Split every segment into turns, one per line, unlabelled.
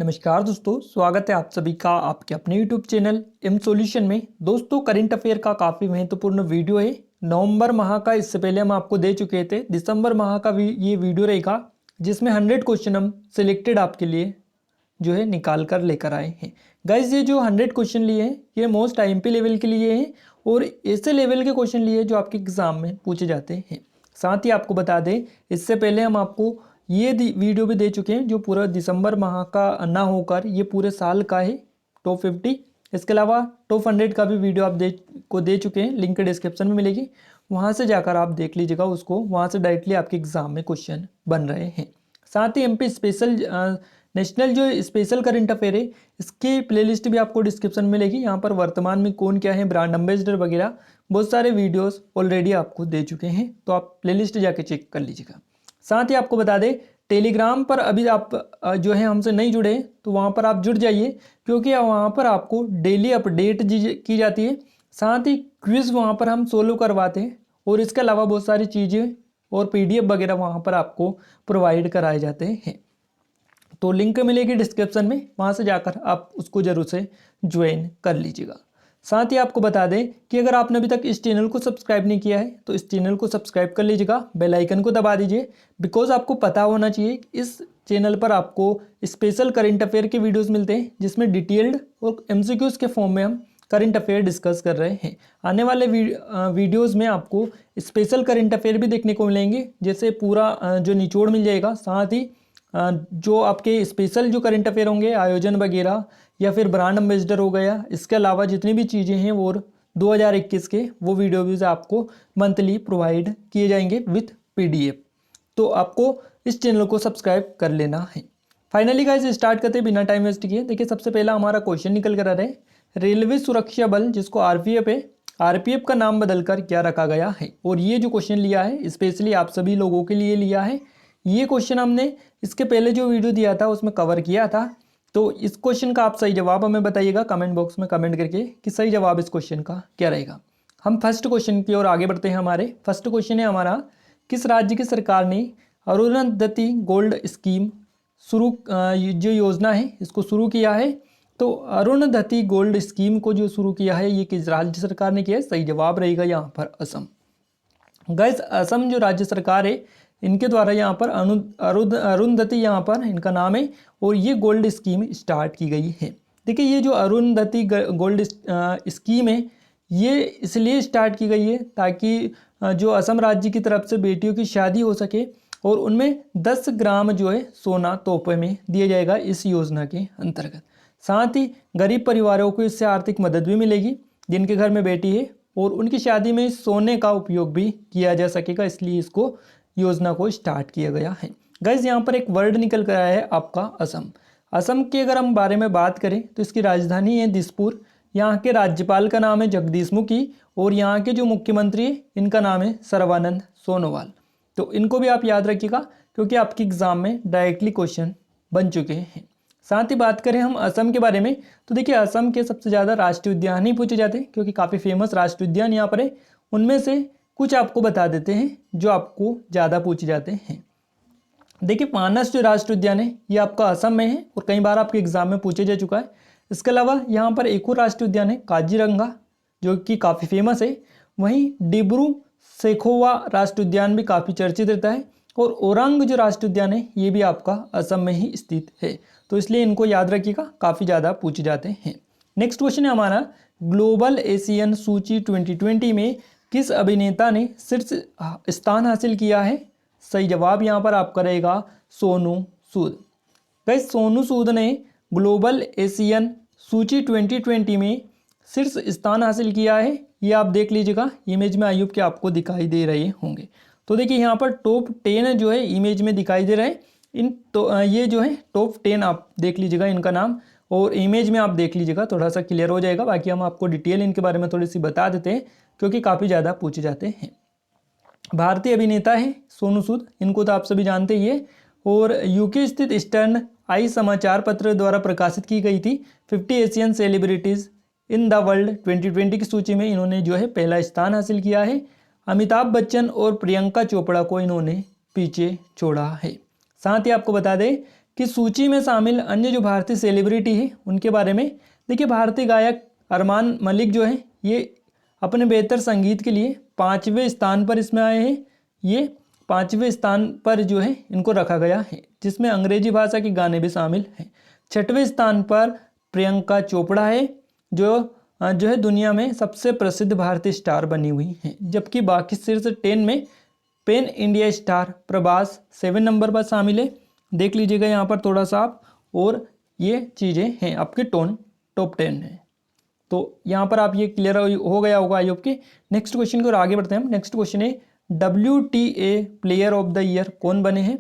नमस्कार दोस्तों, स्वागत है आप सभी का आपके अपने YouTube चैनल एम सॉल्यूशन में। दोस्तों, करंट अफेयर का काफ़ी महत्वपूर्ण वीडियो है। नवंबर माह का इससे पहले हम आपको दे चुके थे। दिसंबर माह का ये वीडियो रहेगा जिसमें 100 क्वेश्चन हम सिलेक्टेड आपके लिए जो है निकाल कर लेकर आए हैं। गाइज, ये जो 100 क्वेश्चन लिए हैं ये मोस्ट IMP लेवल के लिए हैं और ऐसे लेवल के क्वेश्चन लिए जो आपके एग्जाम में पूछे जाते हैं। साथ ही आपको बता दें, इससे पहले हम आपको ये वीडियो भी दे चुके हैं जो पूरा दिसंबर माह का ना होकर ये पूरे साल का है, टॉप 50। इसके अलावा टॉप 100 का भी वीडियो आप दे चुके हैं, लिंक डिस्क्रिप्शन में मिलेगी, वहाँ से जाकर आप देख लीजिएगा उसको। वहाँ से डायरेक्टली आपके एग्जाम में क्वेश्चन बन रहे हैं। साथ ही MP स्पेशल नेशनल जो स्पेशल करंट अफेयर है इसकी प्लेलिस्ट भी आपको डिस्क्रिप्शन में मिलेगी। यहाँ पर वर्तमान में कौन क्या है, ब्रांड एम्बेसडर वगैरह बहुत सारे वीडियोस ऑलरेडी आपको दे चुके हैं, तो आप प्लेलिस्ट जाके चेक कर लीजिएगा। साथ ही आपको बता दें, टेलीग्राम पर अभी आप जो है हमसे नहीं जुड़े तो वहाँ पर आप जुड़ जाइए, क्योंकि वहाँ पर आपको डेली अपडेट की जाती है। साथ ही क्विज वहाँ पर हम सोल्व करवाते हैं और इसके अलावा बहुत सारी चीज़ें और PDF वगैरह वहाँ पर आपको प्रोवाइड कराए जाते हैं। तो लिंक मिलेगी डिस्क्रिप्शन में, वहाँ से जाकर आप उसको जरूर से ज्वाइन कर लीजिएगा। साथ ही आपको बता दें कि अगर आपने अभी तक इस चैनल को सब्सक्राइब नहीं किया है तो इस चैनल को सब्सक्राइब कर लीजिएगा, बेल आइकन को दबा दीजिए। बिकॉज आपको पता होना चाहिए कि इस चैनल पर आपको स्पेशल करंट अफेयर के वीडियोस मिलते हैं जिसमें डिटेल्ड और MCQs के फॉर्म में हम करंट अफेयर डिस्कस कर रहे हैं। आने वाले वीडियोज़ में आपको स्पेशल करंट अफेयर भी देखने को मिलेंगे, जैसे पूरा जो निचोड़ मिल जाएगा। साथ ही जो आपके स्पेशल जो करंट अफेयर होंगे, आयोजन वगैरह या फिर ब्रांड एम्बेसडर हो गया, इसके अलावा जितनी भी चीज़ें हैं वो 2021 के वो वीडियोज़ आपको मंथली प्रोवाइड किए जाएंगे विथ PDF। तो आपको इस चैनल को सब्सक्राइब कर लेना है। फाइनली गाइस, स्टार्ट करते हैं बिना टाइम वेस्ट किए। देखिए, सबसे पहला हमारा क्वेश्चन निकल कर आ रहा है, रेलवे सुरक्षा बल जिसको RPF है, RPF का नाम बदलकर क्या रखा गया है। और ये जो क्वेश्चन लिया है स्पेशली आप सभी लोगों के लिए लिया है। ये क्वेश्चन हमने इसके पहले जो वीडियो दिया था उसमें कवर किया था। तो इस क्वेश्चन का आप सही जवाब हमें बताइएगा कमेंट बॉक्स में कमेंट करके कि सही जवाब इस क्वेश्चन का क्या रहेगा। हम फर्स्ट क्वेश्चन की ओर आगे बढ़ते हैं। हमारे फर्स्ट क्वेश्चन है हमारा, किस राज्य की सरकार ने अरुंधति गोल्ड स्कीम जो योजना है इसको शुरू किया है। तो अरुंधति गोल्ड स्कीम को जो शुरू किया है ये किस राज्य सरकार ने किया है। सही जवाब रहेगा यहाँ पर असम। गाइस, असम जो राज्य सरकार है इनके द्वारा यहाँ पर अरुंधति यहाँ पर इनका नाम है और ये गोल्ड स्कीम स्टार्ट की गई है। देखिए, ये जो अरुंधति गोल्ड स्कीम है ये इसलिए स्टार्ट की गई है ताकि जो असम राज्य की तरफ से बेटियों की शादी हो सके और उनमें 10 ग्राम जो है सोना तोहफे में दिया जाएगा इस योजना के अंतर्गत। साथ ही गरीब परिवारों को इससे आर्थिक मदद भी मिलेगी जिनके घर में बेटी है और उनकी शादी में सोने का उपयोग भी किया जा सकेगा, इसलिए इसको योजना को स्टार्ट किया गया है। गाइस, यहाँ पर एक वर्ड निकल कर आया है आपका असम। असम के अगर हम बारे में बात करें तो इसकी राजधानी है दिसपुर। यहाँ के राज्यपाल का नाम है जगदीश मुखी और यहाँ के जो मुख्यमंत्री है इनका नाम है सर्बानंद सोनोवाल। तो इनको भी आप याद रखिएगा क्योंकि आपके एग्जाम में डायरेक्टली क्वेश्चन बन चुके हैं। साथ ही बात करें हम असम के बारे में तो देखिए, असम के सबसे ज़्यादा राष्ट्रीय उद्यान ही पूछे जाते हैं क्योंकि काफ़ी फेमस राष्ट्रीय उद्यान यहाँ पर है। उनमें से कुछ आपको बता देते हैं जो आपको ज़्यादा पूछे जाते हैं। देखिए, मानस जो राष्ट्रीय उद्यान है ये आपका असम में है और कई बार आपके एग्जाम में पूछे जा चुका है। इसके अलावा यहाँ पर एक और राष्ट्रीय उद्यान है काजीरंगा जो कि काफ़ी फेमस है। वहीं डिब्रू सैखोवा राष्ट्रीय उद्यान भी काफ़ी चर्चित रहता है और ओरांग जो राष्ट्रीय उद्यान है ये भी आपका असम में ही स्थित है। तो इसलिए इनको याद रखिएगा, काफ़ी ज़्यादा पूछे जाते हैं। नेक्स्ट क्वेश्चन है हमारा, ग्लोबल एशियन सूची 2020 में किस अभिनेता ने शीर्ष स्थान हासिल किया है। सही जवाब यहाँ पर आपका रहेगा सोनू सूद। गाइस, सोनू सूद ने ग्लोबल एशियन सूची 2020 में शीर्ष स्थान हासिल किया है। ये आप देख लीजिएगा, इमेज में आयुब के आपको दिखाई दे रहे होंगे। तो देखिए, यहाँ पर टॉप 10 जो है इमेज में दिखाई दे रहे हैं ये जो है टॉप 10 आप देख लीजिएगा इनका नाम और इमेज में आप देख लीजिएगा, थोड़ा सा क्लियर हो जाएगा। बाकी हम आपको डिटेल इनके बारे में थोड़ी सी बता देते हैं क्योंकि काफ़ी ज़्यादा पूछे जाते हैं। भारतीय अभिनेता है सोनू सूद, इनको तो आप सभी जानते ही है और UK स्थित ईस्टर्न आई समाचार पत्र द्वारा प्रकाशित की गई थी 50 Asian celebrities in the world 2020 की सूची में इन्होंने जो है पहला स्थान हासिल किया है। अमिताभ बच्चन और प्रियंका चोपड़ा को इन्होंने पीछे छोड़ा है। साथ ही आपको बता दें कि सूची में शामिल अन्य जो भारतीय सेलिब्रिटी है उनके बारे में। देखिए भारतीय गायक अरमान मलिक जो है ये अपने बेहतर संगीत के लिए 5वें स्थान पर इसमें आए हैं। ये 5वें स्थान पर जो है इनको रखा गया है, जिसमें अंग्रेजी भाषा के गाने भी शामिल हैं। 6वें स्थान पर प्रियंका चोपड़ा है जो है दुनिया में सबसे प्रसिद्ध भारतीय स्टार बनी हुई हैं। जबकि बाकी शीर्ष 10 में pen India star Prabhas 7 number पर शामिल है। देख लीजिएगा यहाँ पर थोड़ा सा आप, और ये चीज़ें हैं आपके टॉप 10 है। तो यहाँ पर आप ये क्लियर हो गया होगा आई होप के। नेक्स्ट क्वेश्चन की ओर आगे बढ़ते हैं हम। नेक्स्ट क्वेश्चन है WTA player of the year कौन बने हैं?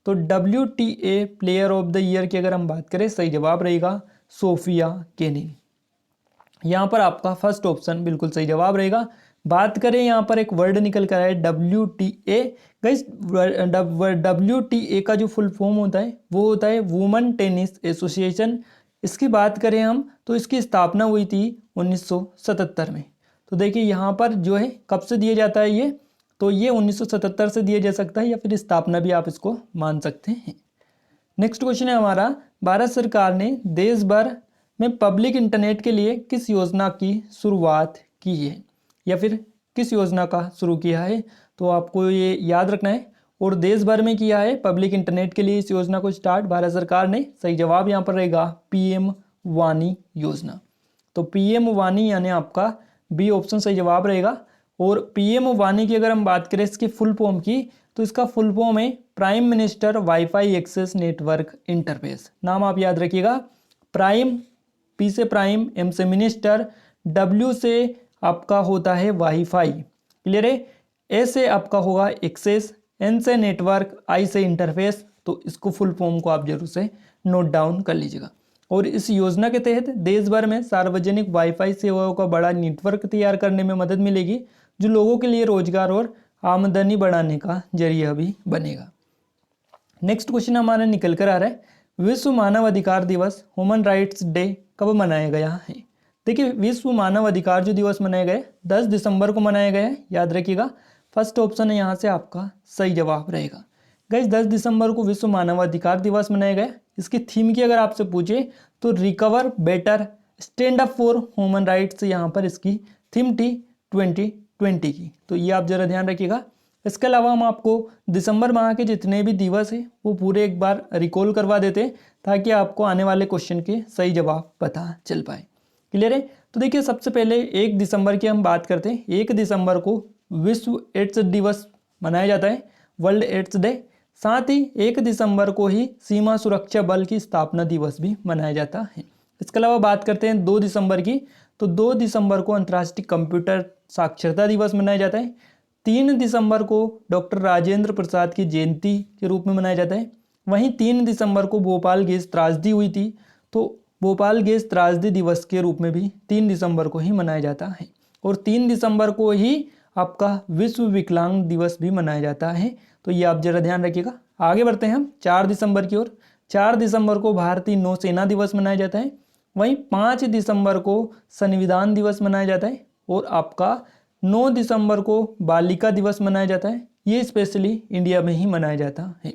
तो WTA player of the year की अगर हम बात करें, सही जवाब रहेगा सोफिया केनिन। यहाँ पर आपका फर्स्ट ऑप्शन बिल्कुल सही जवाब रहेगा। बात करें यहाँ पर एक वर्ड निकल कर आया WTA। गाइस WTA का जो फुल फॉर्म होता है वो होता है वुमेन टेनिस एसोसिएशन। इसकी बात करें हम तो इसकी स्थापना हुई थी 1977 में। तो देखिए यहाँ पर जो है कब से दिया जाता है ये, तो ये 1977 से दिया जा सकता है या फिर स्थापना भी आप इसको मान सकते हैं। नेक्स्ट क्वेश्चन है हमारा, भारत सरकार ने देश भर में पब्लिक इंटरनेट के लिए किस योजना की शुरुआत की है या फिर किस योजना का शुरू किया है? तो आपको ये याद रखना है, और देश भर में किया है पब्लिक इंटरनेट के लिए इस योजना को स्टार्ट भारत सरकार ने। सही जवाब यहाँ पर रहेगा PM वाणी योजना। तो PM वाणी यानी आपका बी ऑप्शन सही जवाब रहेगा। और PM वाणी की अगर हम बात करें इसकी फुल फॉर्म की, तो इसका फुल फॉर्म है prime minister wifi access network interface. नाम आप याद रखिएगा, प्राइम, P से प्राइम, M से मिनिस्टर, W से आपका होता है वाईफाई, क्लियर है, A से आपका होगा एक्सेस, N से नेटवर्क, I से इंटरफेस। तो इसको फुल फॉर्म को आप जरूर से नोट डाउन कर लीजिएगा। और इस योजना के तहत देश भर में सार्वजनिक वाईफाई सेवाओं का बड़ा नेटवर्क तैयार करने में मदद मिलेगी, जो लोगों के लिए रोजगार और आमदनी बढ़ाने का जरिया भी बनेगा। नेक्स्ट क्वेश्चन हमारा निकल कर आ रहा है, विश्व मानव अधिकार दिवस ह्यूमन राइट्स डे कब मनाया गया है? देखिए विश्व मानव अधिकार जो दिवस मनाया गया 10 दिसंबर को मनाया गया है, याद रखिएगा। फर्स्ट ऑप्शन है यहाँ से आपका सही जवाब रहेगा। गाइस 10 दिसंबर को विश्व मानव अधिकार दिवस मनाया गया। इसकी थीम की अगर आपसे पूछे तो recover better stand up for human rights, यहाँ पर इसकी थीम थी 2020 की। तो ये आप जरा ध्यान रखिएगा। इसके अलावा हम आपको दिसंबर माह के जितने भी दिवस हैं वो पूरे एक बार रिकॉल करवा देते हैं, ताकि आपको आने वाले क्वेश्चन के सही जवाब पता चल पाए। क्लियर है? तो देखिए सबसे पहले 1 दिसंबर की हम बात करते हैं। 1 दिसंबर को विश्व एड्स दिवस मनाया जाता है, वर्ल्ड एड्स डे। साथ ही 1 दिसंबर को ही सीमा सुरक्षा बल की स्थापना दिवस भी मनाया जाता है। इसके अलावा बात करते हैं 2 दिसंबर की, तो 2 दिसंबर को अंतर्राष्ट्रीय कंप्यूटर साक्षरता दिवस मनाया जाता है। 3 दिसंबर को डॉक्टर राजेंद्र प्रसाद की जयंती के रूप में मनाया जाता है। वहीं 3 दिसंबर को भोपाल गैस त्रासदी हुई थी, तो भोपाल गैस त्रासदी दिवस के रूप में भी 3 दिसंबर को ही मनाया जाता है। और 3 दिसंबर को ही आपका विश्व विकलांग दिवस भी मनाया जाता है। तो ये आप जरा ध्यान रखिएगा। आगे बढ़ते हैं हम 4 दिसंबर की ओर। 4 दिसंबर को भारतीय नौसेना दिवस मनाया जाता है। वहीं 5 दिसंबर को संविधान दिवस मनाया जाता है। और आपका 9 दिसंबर को बालिका दिवस मनाया जाता है। ये स्पेशली इंडिया में ही मनाया जाता है।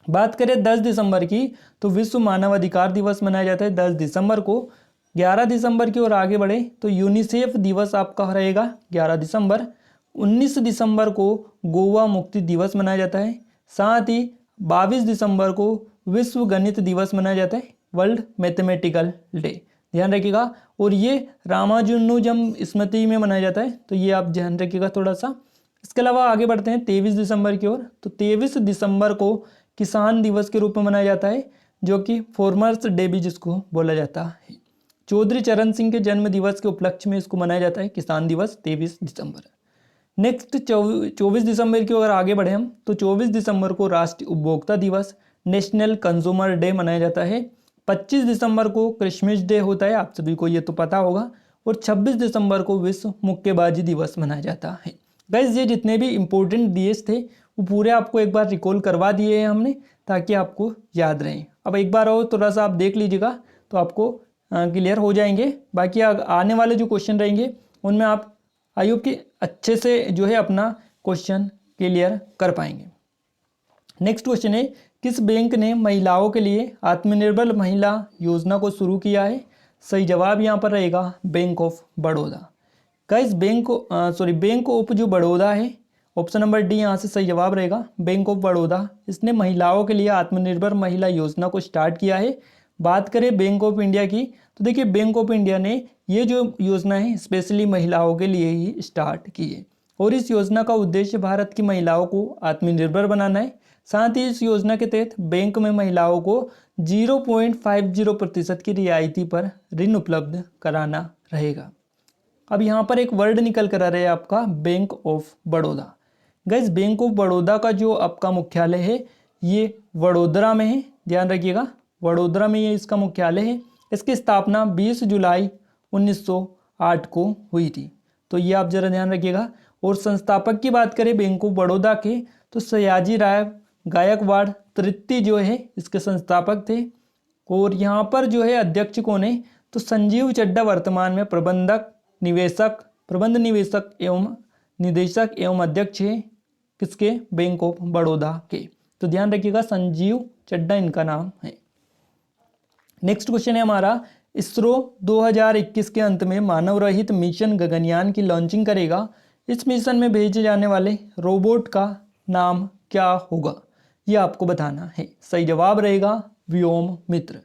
बात करें 10 दिसंबर की, तो विश्व मानव अधिकार दिवस मनाया जाता है 10 दिसंबर को। 11 दिसंबर की ओर आगे बढ़े तो यूनिसेफ दिवस आपका रहेगा 11 दिसंबर। 19 दिसंबर को गोवा मुक्ति दिवस मनाया जाता है। साथ ही 22 दिसंबर को विश्व गणित दिवस मनाया जाता है, वर्ल्ड मैथमेटिकल डे, ध्यान रखिएगा। और ये रामानुजम स्मृति में मनाया जाता है, तो ये आप ध्यान रखिएगा थोड़ा सा। इसके अलावा आगे बढ़ते हैं 23 दिसंबर की ओर। तो 23 दिसंबर को किसान दिवस के रूप में मनाया जाता है, जो कि फार्मर्स डे भी जिसको बोला जाता है। चौधरी चरण सिंह के जन्म दिवस के उपलक्ष्य में इसको मनाया जाता है किसान दिवस 23 दिसंबर। नेक्स्ट 24 दिसंबर की अगर आगे बढ़े हम, तो 24 दिसंबर को राष्ट्रीय उपभोक्ता दिवस नेशनल कंज्यूमर डे मनाया जाता है। 25 दिसंबर को क्रिसमस डे होता है, आप सभी को ये तो पता होगा। और 26 दिसंबर को विश्व मुक्केबाजी दिवस मनाया जाता है। गाइस ये जितने भी इंपॉर्टेंट डेज थे वो पूरे आपको एक बार रिकॉल करवा दिए हैं हमने, ताकि आपको याद रहें। अब एक बार और थोड़ा सा आप देख लीजिएगा तो आपको क्लियर हो जाएंगे। बाकी आने वाले जो क्वेश्चन रहेंगे उनमें आप आई होप कि अच्छे से जो है अपना क्वेश्चन क्लियर कर पाएंगे। नेक्स्ट क्वेश्चन है, किस बैंक ने महिलाओं के लिए आत्मनिर्भर महिला योजना को शुरू किया है? सही जवाब यहाँ पर रहेगा bank of Baroda. Guys bank of जो बड़ौदा है, ऑप्शन नंबर डी यहाँ से सही जवाब रहेगा, बैंक ऑफ बड़ौदा। इसने महिलाओं के लिए आत्मनिर्भर महिला योजना को स्टार्ट किया है। बात करें बैंक ऑफ इंडिया की, तो देखिए बैंक ऑफ इंडिया ने ये जो योजना है स्पेशली महिलाओं के लिए ही स्टार्ट की है और इस योजना का उद्देश्य भारत की महिलाओं को आत्मनिर्भर बनाना है। साथ ही इस योजना के तहत बैंक में महिलाओं को 0.50% की रियायती पर ऋण उपलब्ध कराना रहेगा। अब यहाँ पर एक वर्ड निकल कर आ रहा है आपका bank of Baroda. Guys bank of Baroda का जो आपका मुख्यालय है ये वडोदरा में है, ध्यान रखिएगा, वडोदरा में ये इसका मुख्यालय है। इसकी स्थापना 20 जुलाई 1908 को हुई थी, तो ये आप जरा ध्यान रखिएगा। और संस्थापक की बात करें बैंक ऑफ बड़ौदा के, तो सयाजी राय गायकवाड़ तृतीय जो है इसके संस्थापक थे। और यहाँ पर जो है अध्यक्ष कौन है, तो संजीव चड्ढा वर्तमान में प्रबंध निवेशक एवं निदेशक एवं अध्यक्ष है किसके, बैंक ऑफ बड़ौदा के। तो ध्यान रखिएगा संजीव चड्ढा इनका नाम है। नेक्स्ट क्वेश्चन है हमारा, इसरो 2021 के अंत में मानव रहित मिशन गगनयान की लॉन्चिंग करेगा। इस मिशन में भेजे जाने वाले रोबोट का नाम क्या होगा, ये आपको बताना है। सही जवाब रहेगा व्योम मित्र।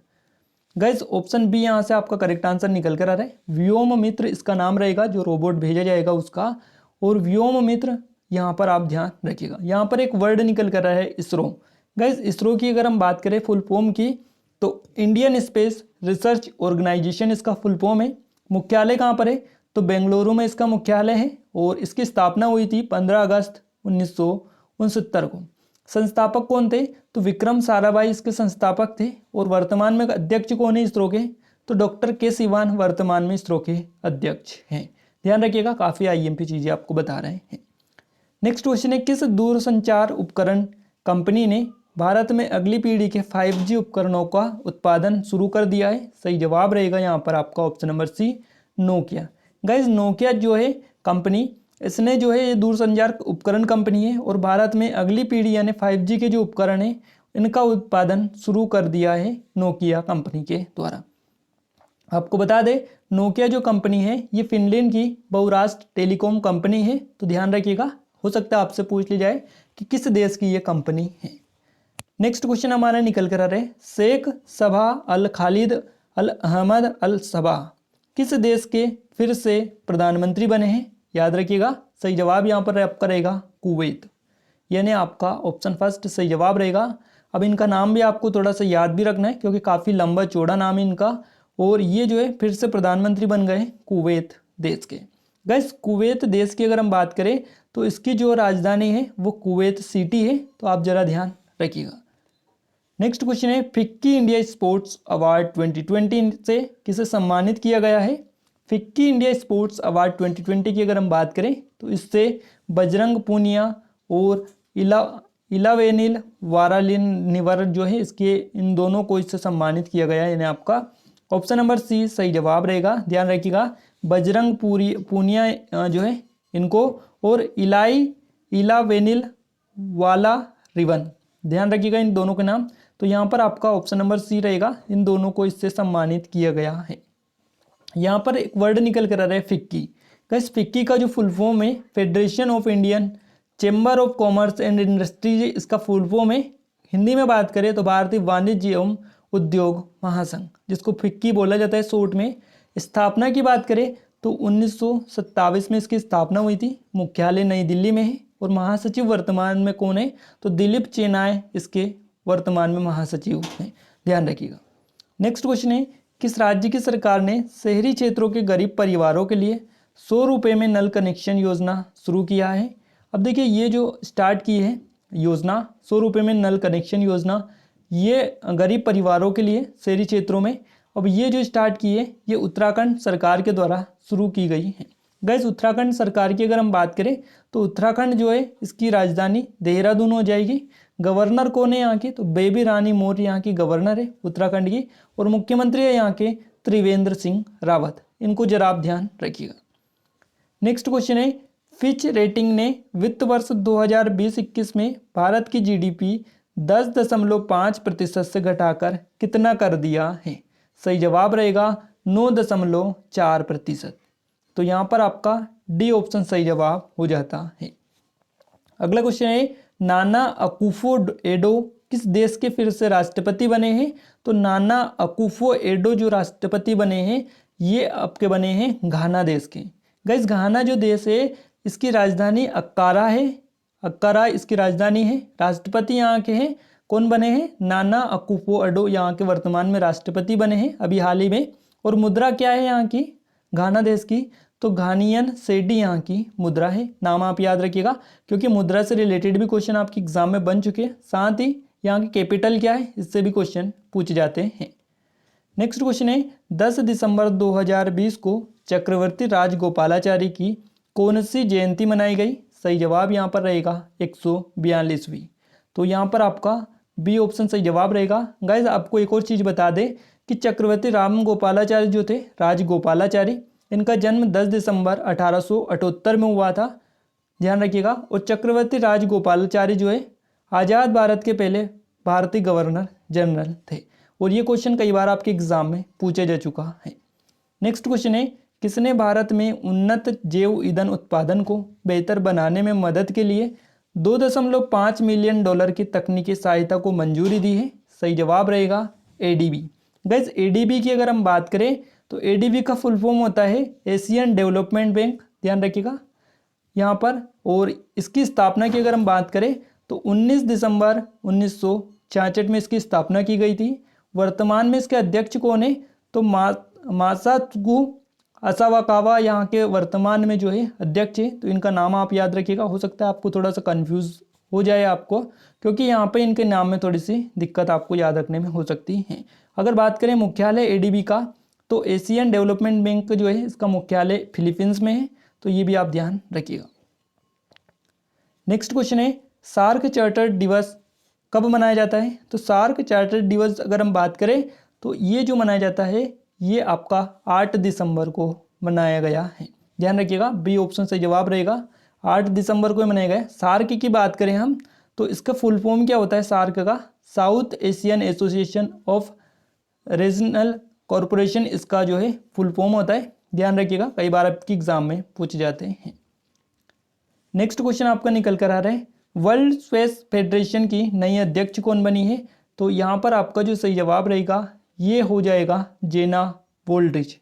गाइस ऑप्शन बी यहाँ से आपका करेक्ट आंसर निकल कर आ रहा है, व्योम मित्र इसका नाम रहेगा जो रोबोट भेजा जाएगा उसका। और व्योम मित्र यहाँ पर आप ध्यान रखिएगा। यहाँ पर एक वर्ड निकल कर रहा है इसरो। गाइस इसरो की अगर हम बात करें फुल फॉर्म की, तो इंडियन स्पेस रिसर्च ऑर्गेनाइजेशन इसका फुल फॉर्म है। मुख्यालय कहाँ पर है, तो बेंगलुरु में इसका मुख्यालय है और इसकी स्थापना हुई थी 15 अगस्त 1969 को। संस्थापक कौन थे, तो विक्रम साराभाई इसके संस्थापक थे। और वर्तमान में अध्यक्ष कौन है इसरो के, तो डॉक्टर के सिवान वर्तमान में इसरो के अध्यक्ष हैं। ध्यान रखिएगा, काफ़ी आईएमपी चीज़ें आपको बता रहे हैं। नेक्स्ट क्वेश्चन है, किस दूरसंचार उपकरण कंपनी ने भारत में अगली पीढ़ी के 5G उपकरणों का उत्पादन शुरू कर दिया है? सही जवाब रहेगा यहाँ पर आपका option number C, Nokia. Guys Nokia जो है कंपनी, इसने जो है ये दूरसंचार उपकरण कंपनी है और भारत में अगली पीढ़ी यानी 5G के जो उपकरण है इनका उत्पादन शुरू कर दिया है नोकिया कंपनी के द्वारा। आपको बता दें नोकिया जो कंपनी है ये फिनलैंड की बहुराष्ट्र टेलीकॉम कंपनी है। तो ध्यान रखिएगा, हो सकता है आपसे पूछ ली जाए कि किस देश की ये कंपनी है। नेक्स्ट क्वेश्चन हमारा निकल कर आ रहे हैं, शेख सबा अल खालिद अल अहमद अल सबा किस देश के फिर से प्रधानमंत्री बने हैं? याद रखिएगा, सही जवाब यहाँ पर आपका रहेगा कुवैत, यानी आपका ऑप्शन फर्स्ट सही जवाब रहेगा। अब इनका नाम भी आपको थोड़ा सा याद भी रखना है क्योंकि काफ़ी लंबा चौड़ा नाम है इनका। और ये जो है फिर से प्रधानमंत्री बन गए कुवैत देश के। गाइस कुवैत देश की अगर हम बात करें तो इसकी जो राजधानी है वो कुवैत सिटी है, तो आप जरा ध्यान रखिएगा। नेक्स्ट क्वेश्चन है, फिक्की इंडिया स्पोर्ट्स अवार्ड 2020 से किसे सम्मानित किया गया है? फिक्की इंडिया स्पोर्ट्स अवार्ड 2020 की अगर हम बात करें तो इससे बजरंग पूनिया और इलावेनिल वारालिनिवर जो है इसके इन दोनों को इससे सम्मानित किया गया है, यानी आपका ऑप्शन नंबर सी सही जवाब रहेगा। ध्यान रखिएगा, बजरंग पूनिया जो है इनको और इलावेनिल वाला रिवन, ध्यान रखिएगा इन दोनों के नाम। तो यहाँ पर आपका ऑप्शन नंबर सी रहेगा, इन दोनों को इससे सम्मानित किया गया है। यहाँ पर एक वर्ड निकल कर आ रहा है फिक्की। गाइस फिक्की का जो फुल फॉर्म है federation of Indian chamber of commerce and industries, इसका फुल फॉर्म है। हिंदी में बात करें तो भारतीय वाणिज्य एवं उद्योग महासंघ, जिसको फिक्की बोला जाता है शॉर्ट में। स्थापना की बात करें तो 1927 में इसकी स्थापना हुई थी। मुख्यालय नई दिल्ली में है और महासचिव वर्तमान में कौन है, तो दिलीप चेनाय इसके वर्तमान में महासचिव हैं, ध्यान रखिएगा। नेक्स्ट क्वेश्चन है, किस राज्य की सरकार ने शहरी क्षेत्रों के गरीब परिवारों के लिए 100 रुपये में नल कनेक्शन योजना शुरू किया है? अब देखिए ये जो स्टार्ट की है योजना 100 रुपये में नल कनेक्शन योजना, ये गरीब परिवारों के लिए शहरी क्षेत्रों में, अब ये जो स्टार्ट की है ये उत्तराखंड सरकार के द्वारा शुरू की गई है। गाइस उत्तराखंड सरकार की अगर हम बात करें तो उत्तराखंड जो है इसकी राजधानी देहरादून हो जाएगी। गवर्नर कौन है यहाँ की, तो बेबी रानी मौर्य यहाँ की गवर्नर है उत्तराखंड की। और मुख्यमंत्री है यहाँ के त्रिवेंद्र सिंह रावत, इनको जरा आप ध्यान रखिएगा। नेक्स्ट क्वेश्चन है, फिच रेटिंग ने वित्त वर्ष 2020-21 में भारत की जीडीपी 10.5% से घटाकर कितना कर दिया है? सही जवाब रहेगा 9.4%। तो यहाँ पर आपका डी ऑप्शन सही जवाब हो जाता है। अगला क्वेश्चन है, नाना अकुफो एडो किस देश के फिर से राष्ट्रपति बने हैं? तो नाना अकुफो एडो जो राष्ट्रपति बने हैं ये आपके बने हैं घाना देश के। गाइस घाना जो देश है इसकी राजधानी अक्कारा है, अक्कारा इसकी राजधानी है। राष्ट्रपति यहाँ के हैं, कौन बने हैं? नाना अकुफो एडो यहाँ के वर्तमान में राष्ट्रपति बने हैं अभी हाल ही में। और मुद्रा क्या है यहाँ की घाना देश की? तो घानियन सेडी यहाँ की मुद्रा है। नाम आप याद रखिएगा क्योंकि मुद्रा से रिलेटेड भी क्वेश्चन आपके एग्जाम में बन चुके हैं। साथ ही यहाँ की कैपिटल क्या है इससे भी क्वेश्चन पूछे जाते हैं। नेक्स्ट क्वेश्चन है, 10 दिसंबर 2020 को चक्रवर्ती राजगोपालाचारी की कौन सी जयंती मनाई गई? सही जवाब यहाँ पर रहेगा 142वीं। तो यहाँ पर आपका बी ऑप्शन सही जवाब रहेगा। गाइज आपको एक और चीज़ बता दें कि चक्रवर्ती राम गोपालाचारी जो थे राजगोपालाचारी, इनका जन्म 10 दिसंबर 1878 में हुआ था, ध्यान रखिएगा। और चक्रवर्ती राजगोपालाचारी जो है आज़ाद भारत के पहले भारतीय गवर्नर जनरल थे। और ये क्वेश्चन कई बार आपके एग्जाम में पूछा जा चुका है। नेक्स्ट क्वेश्चन है, किसने भारत में उन्नत जैव ईंधन उत्पादन को बेहतर बनाने में मदद के लिए $2.5 मिलियन की तकनीकी सहायता को मंजूरी दी है? सही जवाब रहेगा एडीबी। गाइस एडीबी की अगर हम बात करें तो एडीबी का फुल फॉर्म होता है एशियन डेवलपमेंट बैंक, ध्यान रखिएगा यहाँ पर। और इसकी स्थापना की अगर हम बात करें तो 19 दिसंबर 1966 में इसकी स्थापना की गई थी। वर्तमान में इसके अध्यक्ष कौन है? तो मासात्सुगु असावाकावा यहाँ के वर्तमान में जो है अध्यक्ष है। तो इनका नाम आप याद रखिएगा। हो सकता है आपको थोड़ा सा कंफ्यूज हो जाए आपको, क्योंकि यहाँ पे इनके नाम में थोड़ी सी दिक्कत आपको याद रखने में हो सकती है। अगर बात करें मुख्यालय एडीबी का तो एशियन डेवलपमेंट बैंक जो है इसका मुख्यालय फिलीपींस में है। तो ये भी आप ध्यान रखिएगा। नेक्स्ट क्वेश्चन है, सार्क चार्टर दिवस कब मनाया जाता है? तो सार्क चार्टर दिवस अगर हम बात करें तो ये जो मनाया जाता है ये आपका 8 दिसंबर को मनाया गया है, ध्यान रखिएगा। बी ऑप्शन से जवाब रहेगा 8 दिसंबर को मनाया गया। सार्क की बात करें हम तो इसका फुल फॉर्म क्या होता है सार्क का? South Asian association of regional corporation इसका जो है फुल फॉर्म होता है, ध्यान रखिएगा। कई बार आपके एग्जाम में पूछे जाते हैं। नेक्स्ट क्वेश्चन आपका निकल कर आ रहा है, वर्ल्ड स्पेस फेडरेशन की नई अध्यक्ष कौन बनी है? तो यहाँ पर आपका जो सही जवाब रहेगा ये हो जाएगा जेना वोल्ड्रिच।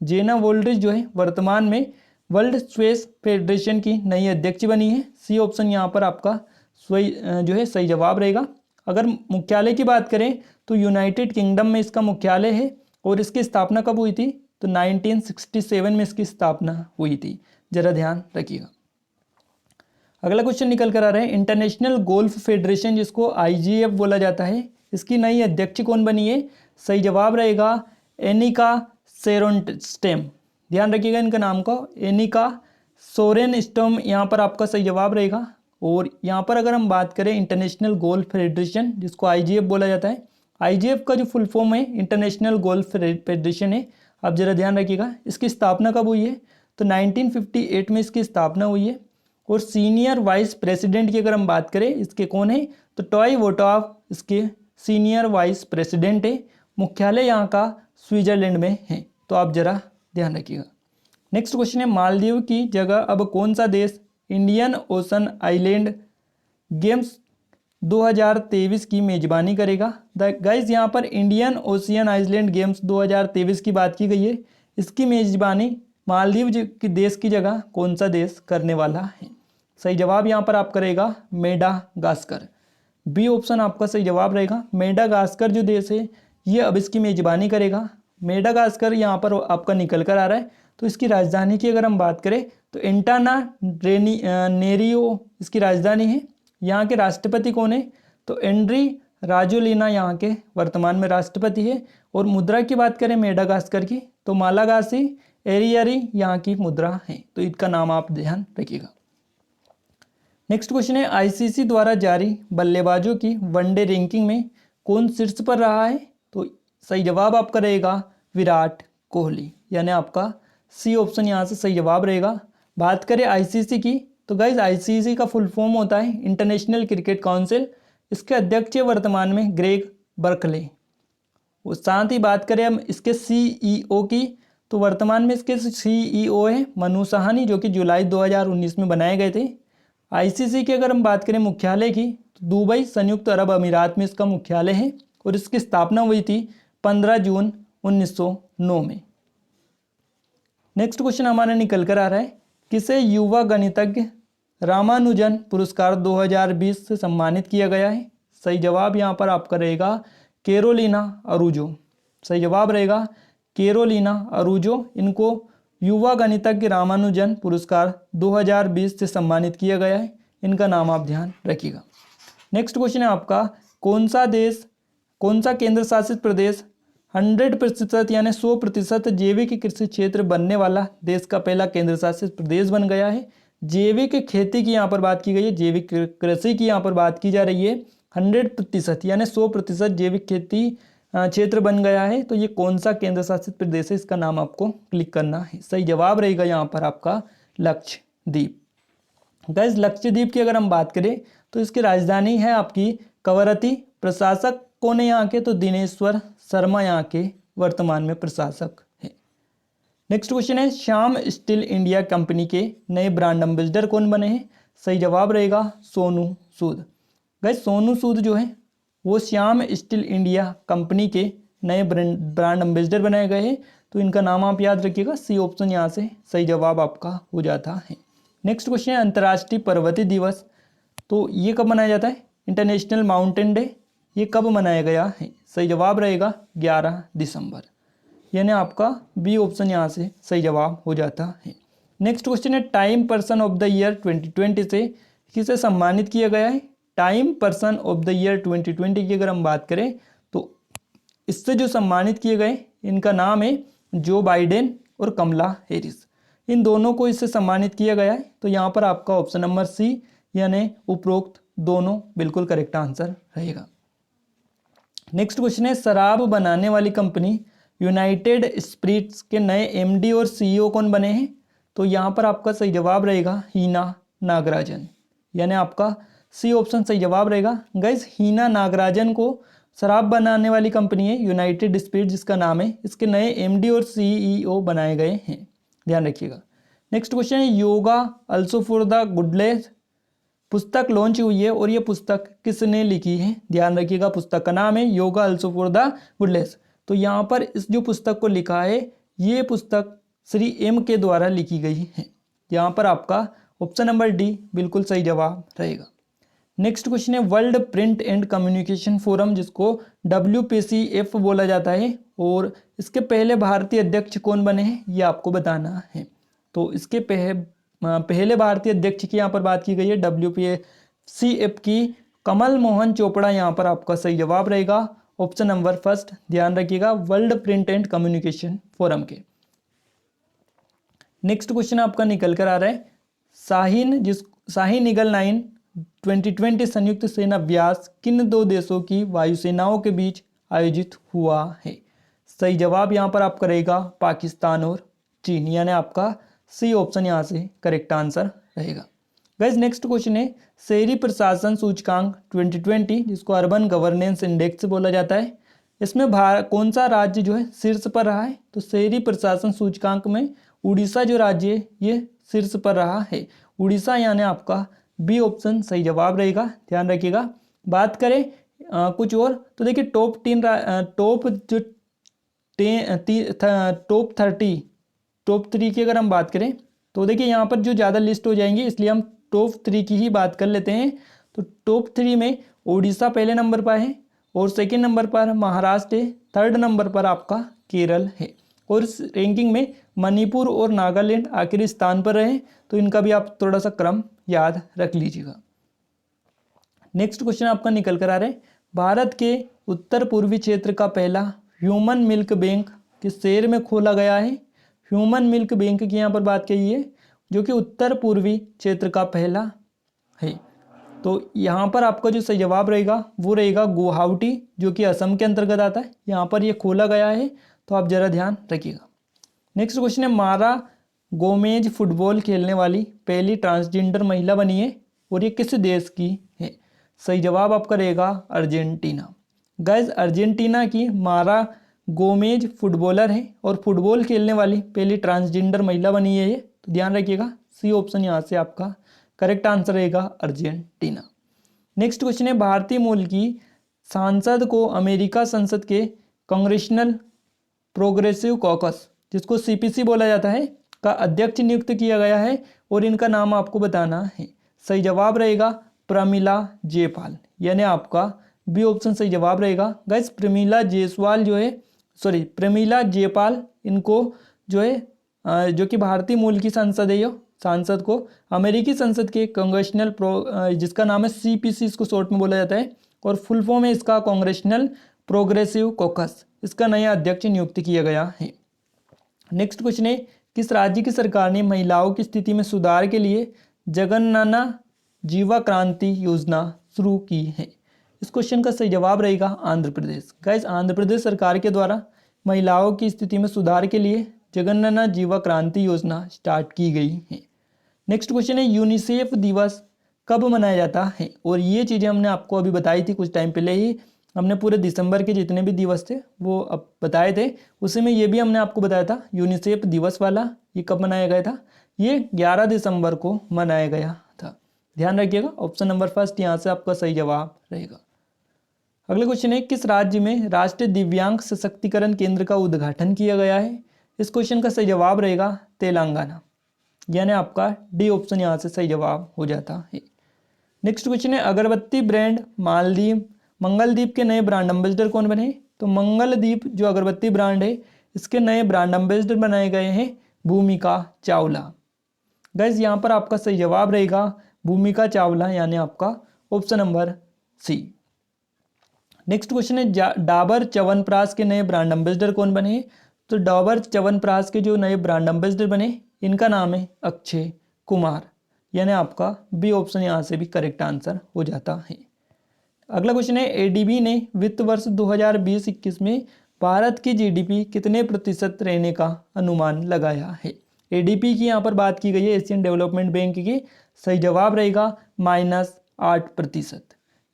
जेना वोल्ड्रिच जो है वर्तमान में वर्ल्ड स्पेस फेडरेशन की नई अध्यक्ष बनी है। सी ऑप्शन यहाँ पर आपका जो है सही जवाब रहेगा। अगर मुख्यालय की बात करें तो यूनाइटेड किंगडम में इसका मुख्यालय है। और इसकी स्थापना कब हुई थी? तो 1967 में इसकी स्थापना हुई थी, जरा ध्यान रखिएगा। अगला क्वेश्चन निकल कर आ रहा है, इंटरनेशनल गोल्फ फेडरेशन जिसको आईजीएफ बोला जाता है, इसकी नई अध्यक्ष कौन बनी है? सही जवाब रहेगा एनिका सेरेनस्टेम, ध्यान रखिएगा इनका नाम का, एनिका सोरेनस्टेम यहाँ पर आपका सही जवाब रहेगा। और यहाँ पर अगर हम बात करें इंटरनेशनल गोल्फ फेडरेशन जिसको आईजीएफ बोला जाता है, आईजीएफ का जो फुल फॉर्म है इंटरनेशनल गोल्फ फेडरेशन है। आप जरा ध्यान रखिएगा इसकी स्थापना कब हुई है? तो 1958 में इसकी स्थापना हुई है। और सीनियर वाइस प्रेसिडेंट की अगर हम बात करें इसके कौन है? तो टॉय वोटॉव इसके सीनियर वाइस प्रेसिडेंट है। मुख्यालय यहाँ का स्विट्जरलैंड में है, तो आप जरा ध्यान रखिएगा। नेक्स्ट क्वेश्चन है, मालदीव की जगह अब कौन सा देश इंडियन ओशन आइलैंड गेम्स 2023 की मेजबानी करेगा? गाइस यहाँ पर इंडियन ओशियन आइलैंड गेम्स 2023 की बात की गई है। इसकी मेजबानी मालदीव की देश की जगह कौन सा देश करने वाला है? सही जवाब यहाँ पर आपका रहेगा मेडागास्कर। बी ऑप्शन आपका सही जवाब रहेगा। मेडागास्कर जो देश है ये अब इसकी मेजबानी करेगा। मेडागास्कर यहाँ पर आपका निकल कर आ रहा है। तो इसकी राजधानी की अगर हम बात करें तो नेरियो इसकी राजधानी है। यहाँ के राष्ट्रपति कौन है? तो एंड्री राजोलिना यहाँ के वर्तमान में राष्ट्रपति है। और मुद्रा की बात करें मेडागास्कर की तो मालागासी एरियरी यहाँ की मुद्रा है। तो इसका नाम आप ध्यान रखिएगा। नेक्स्ट क्वेश्चन है, आईसीसी द्वारा जारी बल्लेबाजों की वनडे रैंकिंग में कौन शीर्ष पर रहा है? तो सही जवाब आपका रहेगा विराट कोहली, यानी आपका सी ऑप्शन यहाँ से सही जवाब रहेगा। बात करें आईसीसी की तो गाइज आईसीसी का फुल फॉर्म होता है इंटरनेशनल क्रिकेट काउंसिल। इसके अध्यक्ष है वर्तमान में ग्रेग बर्कले। और साथ ही बात करें हम इसके CEO की, तो वर्तमान में इसके CEO है मनु साहनी, जो कि जुलाई 2019 में बनाए गए थे। ICC की अगर हम बात करें मुख्यालय की, तो दुबई संयुक्त अरब अमीरात में इसका मुख्यालय है और इसकी स्थापना हुई थी 15 जून 1909 में। नेक्स्ट क्वेश्चन हमारा निकल कर आ रहा है, किसे युवा गणितज्ञ रामानुजन पुरस्कार 2020 से सम्मानित किया गया है? सही जवाब यहाँ पर आपका रहेगा कैरोलिना अरूजो। सही जवाब रहेगा कैरोलिना अरूजो। इनको युवा गणितज्ञ रामानुजन पुरस्कार 2020 से सम्मानित किया गया है। इनका नाम आप ध्यान रखिएगा। नेक्स्ट क्वेश्चन है आपका, कौन सा केंद्र शासित प्रदेश 100% यानी 100% जैविक कृषि क्षेत्र बनने वाला देश का पहला केंद्र शासित प्रदेश बन गया है? जैविक खेती की यहाँ पर बात की गई है, जैविक कृषि की यहाँ पर बात की जा रही है। 100% यानी 100% जैविक खेती क्षेत्र बन गया है। तो ये कौन सा केंद्र शासित प्रदेश है, इसका नाम आपको क्लिक करना है। सही जवाब रहेगा यहाँ पर आपका लक्षद्वीप। गाइस, लक्षद्वीप की अगर हम बात करें तो इसकी राजधानी है आपकी कवरत्ती। प्रशासक कौन है यहाँ के? तो दिनेश्वर शर्मा यहाँ के वर्तमान में प्रशासक है। नेक्स्ट क्वेश्चन है, श्याम स्टील इंडिया कंपनी के नए ब्रांड एम्बेसडर कौन बने हैं? सही जवाब रहेगा सोनू सूद। गाइस, सोनू सूद जो है वो श्याम स्टील इंडिया कंपनी के नए ब्रांड एम्बेसडर बनाए गए हैं। तो इनका नाम आप याद रखिएगा, सी ऑप्शन यहाँ से सही जवाब आपका हो जाता है। नेक्स्ट क्वेश्चन है, अंतर्राष्ट्रीय पर्वतीय दिवस तो ये कब मनाया जाता है? इंटरनेशनल माउंटेन डे ये कब मनाया गया है? सही जवाब रहेगा 11 दिसंबर, यानी आपका बी ऑप्शन यहाँ से सही जवाब हो जाता है। नेक्स्ट क्वेश्चन है, time person of the year 2020 से किसे सम्मानित किया गया है? Time person of the year 2020 की अगर हम बात करें तो इससे जो सम्मानित किए गए इनका नाम है जो बाइडेन और कमला हैरिस। इन दोनों को इससे सम्मानित किया गया है। तो यहाँ पर आपका ऑप्शन नंबर सी यानी उपरोक्त दोनों बिल्कुल करेक्ट आंसर रहेगा। नेक्स्ट क्वेश्चन है, शराब बनाने वाली कंपनी यूनाइटेड स्पिरिट्स के नए MD और CEO कौन बने हैं? तो यहाँ पर आपका सही जवाब रहेगा हीना नागराजन, यानी आपका सी ऑप्शन सही जवाब रहेगा। गाइस, हीना नागराजन को शराब बनाने वाली कंपनी है यूनाइटेड स्पिरिट्स जिसका नाम है, इसके नए MD और CEO बनाए गए हैं, ध्यान रखिएगा। नेक्स्ट क्वेश्चन है, योगा अल्सो फॉर द गुडलेस पुस्तक लॉन्च हुई है और ये पुस्तक किसने लिखी है? ध्यान रखिएगा, पुस्तक का नाम है योगा अल्सो फॉर द गुडलेस। तो यहाँ पर इस जो पुस्तक को लिखा है ये पुस्तक श्री M के द्वारा लिखी गई है। यहाँ पर आपका ऑप्शन नंबर डी बिल्कुल सही जवाब रहेगा। नेक्स्ट क्वेश्चन है, world print and communication forum जिसको WPCF बोला जाता है और इसके पहले भारतीय अध्यक्ष कौन बने हैं ये आपको बताना है। तो इसके पहले भारतीय अध्यक्ष की यहाँ पर बात की गई है WPCF की कमल मोहन चोपड़ा, यहाँ पर आपका सही जवाब रहेगा ऑप्शन नंबर फर्स्ट, ध्यान रखिएगा, world print and communication forum के। नेक्स्ट क्वेश्चन आपका निकल कर आ रहा है, शाहीन ईगल 9 2020 संयुक्त सेना अभ्यास किन दो देशों की वायुसेनाओं के बीच आयोजित हुआ है? सही जवाब यहाँ पर आपका रहेगा पाकिस्तान और चीन, यानी आपका सी ऑप्शन यहाँ से करेक्ट आंसर रहेगा। गाइस, नेक्स्ट क्वेश्चन है, शहरी प्रशासन सूचकांक 2020 जिसको अर्बन गवर्नेंस इंडेक्स बोला जाता है, इसमें कौन सा राज्य जो है शीर्ष पर रहा है? तो शहरी प्रशासन सूचकांक में उड़ीसा जो राज्य है ये शीर्ष पर रहा है, उड़ीसा, यानी आपका बी ऑप्शन सही जवाब रहेगा, ध्यान रखिएगा। बात करें कुछ और तो देखिए टॉप 3 की अगर हम बात करें तो देखिए यहाँ पर जो ज़्यादा लिस्ट हो जाएंगे इसलिए हम टॉप 3 की ही बात कर लेते हैं। तो टॉप 3 में उड़ीसा पहले नंबर पर है और सेकंड नंबर पर महाराष्ट्र है, थर्ड नंबर पर आपका केरल है और इस रैंकिंग में मणिपुर और नागालैंड आखिरी स्थान पर रहे। तो इनका भी आप थोड़ा सा क्रम याद रख लीजिएगा। नेक्स्ट क्वेश्चन आपका निकल कर आ रहा है, भारत के उत्तर पूर्वी क्षेत्र का पहला ह्यूमन मिल्क बैंक किस शहर में खोला गया है? ह्यूमन मिल्क बैंक की यहाँ पर बात की है जो कि उत्तर पूर्वी क्षेत्र का पहला है। तो यहाँ पर आपका जो सही जवाब रहेगा वो रहेगा गुवाहाटी जो कि असम के अंतर्गत आता है, यहाँ पर ये खोला गया है। तो आप जरा ध्यान रखिएगा। नेक्स्ट क्वेश्चन है, मारा गोमेज फुटबॉल खेलने वाली पहली ट्रांसजेंडर महिला बनी है और ये किस देश की है? सही जवाब आपका रहेगा अर्जेंटीना। गाइज अर्जेंटीना की मारा गोमेज फुटबॉलर है और फुटबॉल खेलने वाली पहली ट्रांसजेंडर महिला बनी है ये, तो ध्यान रखिएगा सी ऑप्शन यहाँ से आपका करेक्ट आंसर रहेगा अर्जेंटीना। नेक्स्ट क्वेश्चन है, भारतीय मूल की सांसद को अमेरिका संसद के कांग्रेशनल प्रोग्रेसिव कॉकस, जिसको सीपीसी बोला जाता है, का अध्यक्ष नियुक्त किया गया है और इनका नाम आपको बताना है। सही जवाब रहेगा प्रमिला जयपाल, यानी आपका बी ऑप्शन सही जवाब रहेगा। गाइस प्रमिला जायसवाल जो है, सॉरी प्रमिला जयपाल, इनको जो है जो कि भारतीय मूल की सांसद है, यो सांसद को अमेरिकी संसद के कांग्रेशनल जिसका नाम है सीपीसी, इसको शॉर्ट में बोला जाता है, और फुल फॉर्म है इसका कांग्रेशनल प्रोग्रेसिव कॉकस, इसका नया अध्यक्ष नियुक्त किया गया है। नेक्स्ट क्वेश्चन है, किस राज्य की सरकार ने महिलाओं की स्थिति में सुधार के लिए जगन्नाना जीवा क्रांति योजना शुरू की है? इस क्वेश्चन का सही जवाब रहेगा आंध्र प्रदेश। गाइस आंध्र प्रदेश सरकार के द्वारा महिलाओं की स्थिति में सुधार के लिए जगन्नाना जीवा क्रांति योजना स्टार्ट की गई है। नेक्स्ट क्वेश्चन है, यूनिसेफ दिवस कब मनाया जाता है? और ये चीज़ें हमने आपको अभी बताई थी कुछ टाइम पहले ही, हमने पूरे दिसंबर के जितने भी दिवस थे वो अब बताए थे, उसी में ये भी हमने आपको बताया था यूनिसेफ दिवस वाला, ये कब मनाया गया था? ये 11 दिसंबर को मनाया गया था। ध्यान रखिएगा ऑप्शन नंबर फर्स्ट यहाँ से आपका सही जवाब रहेगा। अगले क्वेश्चन है, किस राज्य में राष्ट्रीय दिव्यांग सशक्तिकरण केंद्र का उद्घाटन किया गया है? इस क्वेश्चन का सही जवाब रहेगा तेलंगाना, यानी आपका डी ऑप्शन यहाँ से सही जवाब हो जाता है। नेक्स्ट क्वेश्चन है, अगरबत्ती ब्रांड मालदीप मंगलदीप के नए ब्रांड एम्बेसडर कौन बने? तो मंगलदीप जो अगरबत्ती ब्रांड है, इसके नए ब्रांड एम्बेसडर बनाए गए हैं भूमिका चावला। गाइस यहाँ पर आपका सही जवाब रहेगा भूमिका चावला, यानी आपका option number C. Next question है, डाबर च्यवनप्राश के नए ब्रांड एम्बेसडर कौन बने? तो डाबर च्यवनप्राश के जो नए ब्रांड एम्बेसडर बने, इनका नाम है अक्षय कुमार, यानी आपका बी ऑप्शन यहाँ से भी करेक्ट आंसर हो जाता है। अगला क्वेश्चन है, एडीबी ने वित्त वर्ष 2020-21 में भारत की जीडीपी कितने प्रतिशत रहने का अनुमान लगाया है? एडीपी की यहाँ पर बात की गई है, एशियन डेवलपमेंट बैंक की। सही जवाब रहेगा -8%,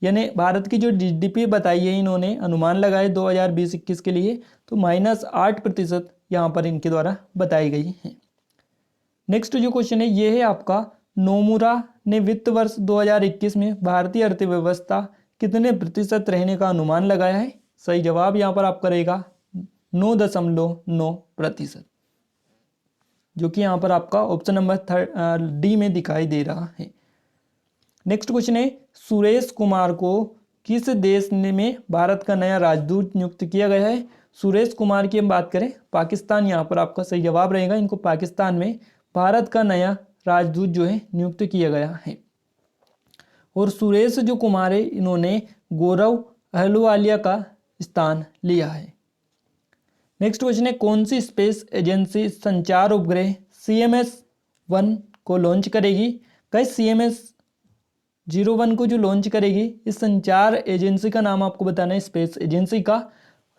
यानी भारत की जो जीडीपी बताई है इन्होंने अनुमान लगाए 2020-21 के लिए, तो -8% यहाँ पर इनके द्वारा बताई गई है। नेक्स्ट जो क्वेश्चन है ये है आपका, नोमुरा ने वित्त वर्ष 2021 में भारतीय अर्थव्यवस्था कितने प्रतिशत रहने का अनुमान लगाया है? सही जवाब यहाँ पर आपका रहेगा 9.9%, जो कि यहाँ पर आपका ऑप्शन नंबर डी में दिखाई दे रहा है। नेक्स्ट क्वेश्चन है, सुरेश कुमार को किस देश में भारत का नया राजदूत नियुक्त किया गया है? सुरेश कुमार की हम बात करें, पाकिस्तान यहाँ पर आपका सही जवाब रहेगा। इनको पाकिस्तान में भारत का नया राजदूत जो है नियुक्त किया गया है। और सुरेश जो कुमार है, इन्होंने गौरव अहलुवालिया का स्थान लिया है। नेक्स्ट क्वेश्चन है, कौन सी स्पेस एजेंसी संचार उपग्रह CMS-1 को लॉन्च करेगी? गाइस CMS-01 को जो लॉन्च करेगी, इस संचार एजेंसी का नाम आपको बताना है। स्पेस एजेंसी का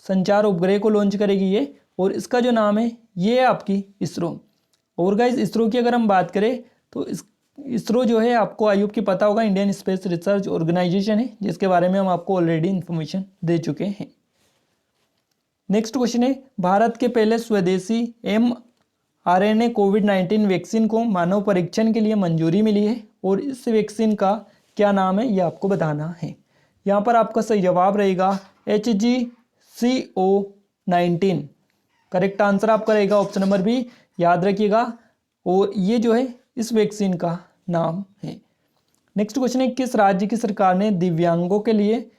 संचार उपग्रह को लॉन्च करेगी ये, और इसका जो नाम है ये है आपकी इसरो। और गाइस इसरो की अगर हम बात करें तो इसरो जो है आपको आयुब की पता होगा, इंडियन स्पेस रिसर्च ऑर्गेनाइजेशन है, जिसके बारे में हम आपको ऑलरेडी इन्फॉर्मेशन दे चुके हैं। नेक्स्ट क्वेश्चन है, भारत के पहले स्वदेशी mRNA कोविड-19 वैक्सीन को मानव परीक्षण के लिए मंजूरी मिली है, और इस वैक्सीन का क्या नाम है ये आपको बताना है। यहाँ पर आपका सही जवाब रहेगा HGCO19, करेक्ट आंसर आपका रहेगा ऑप्शन नंबर बी, याद रखिएगा। और ये जो है इस वैक्सीन का नाम है। नेक्स्ट क्वेश्चन है, किस राज्य की सरकार ने दिव्यांगों के लिए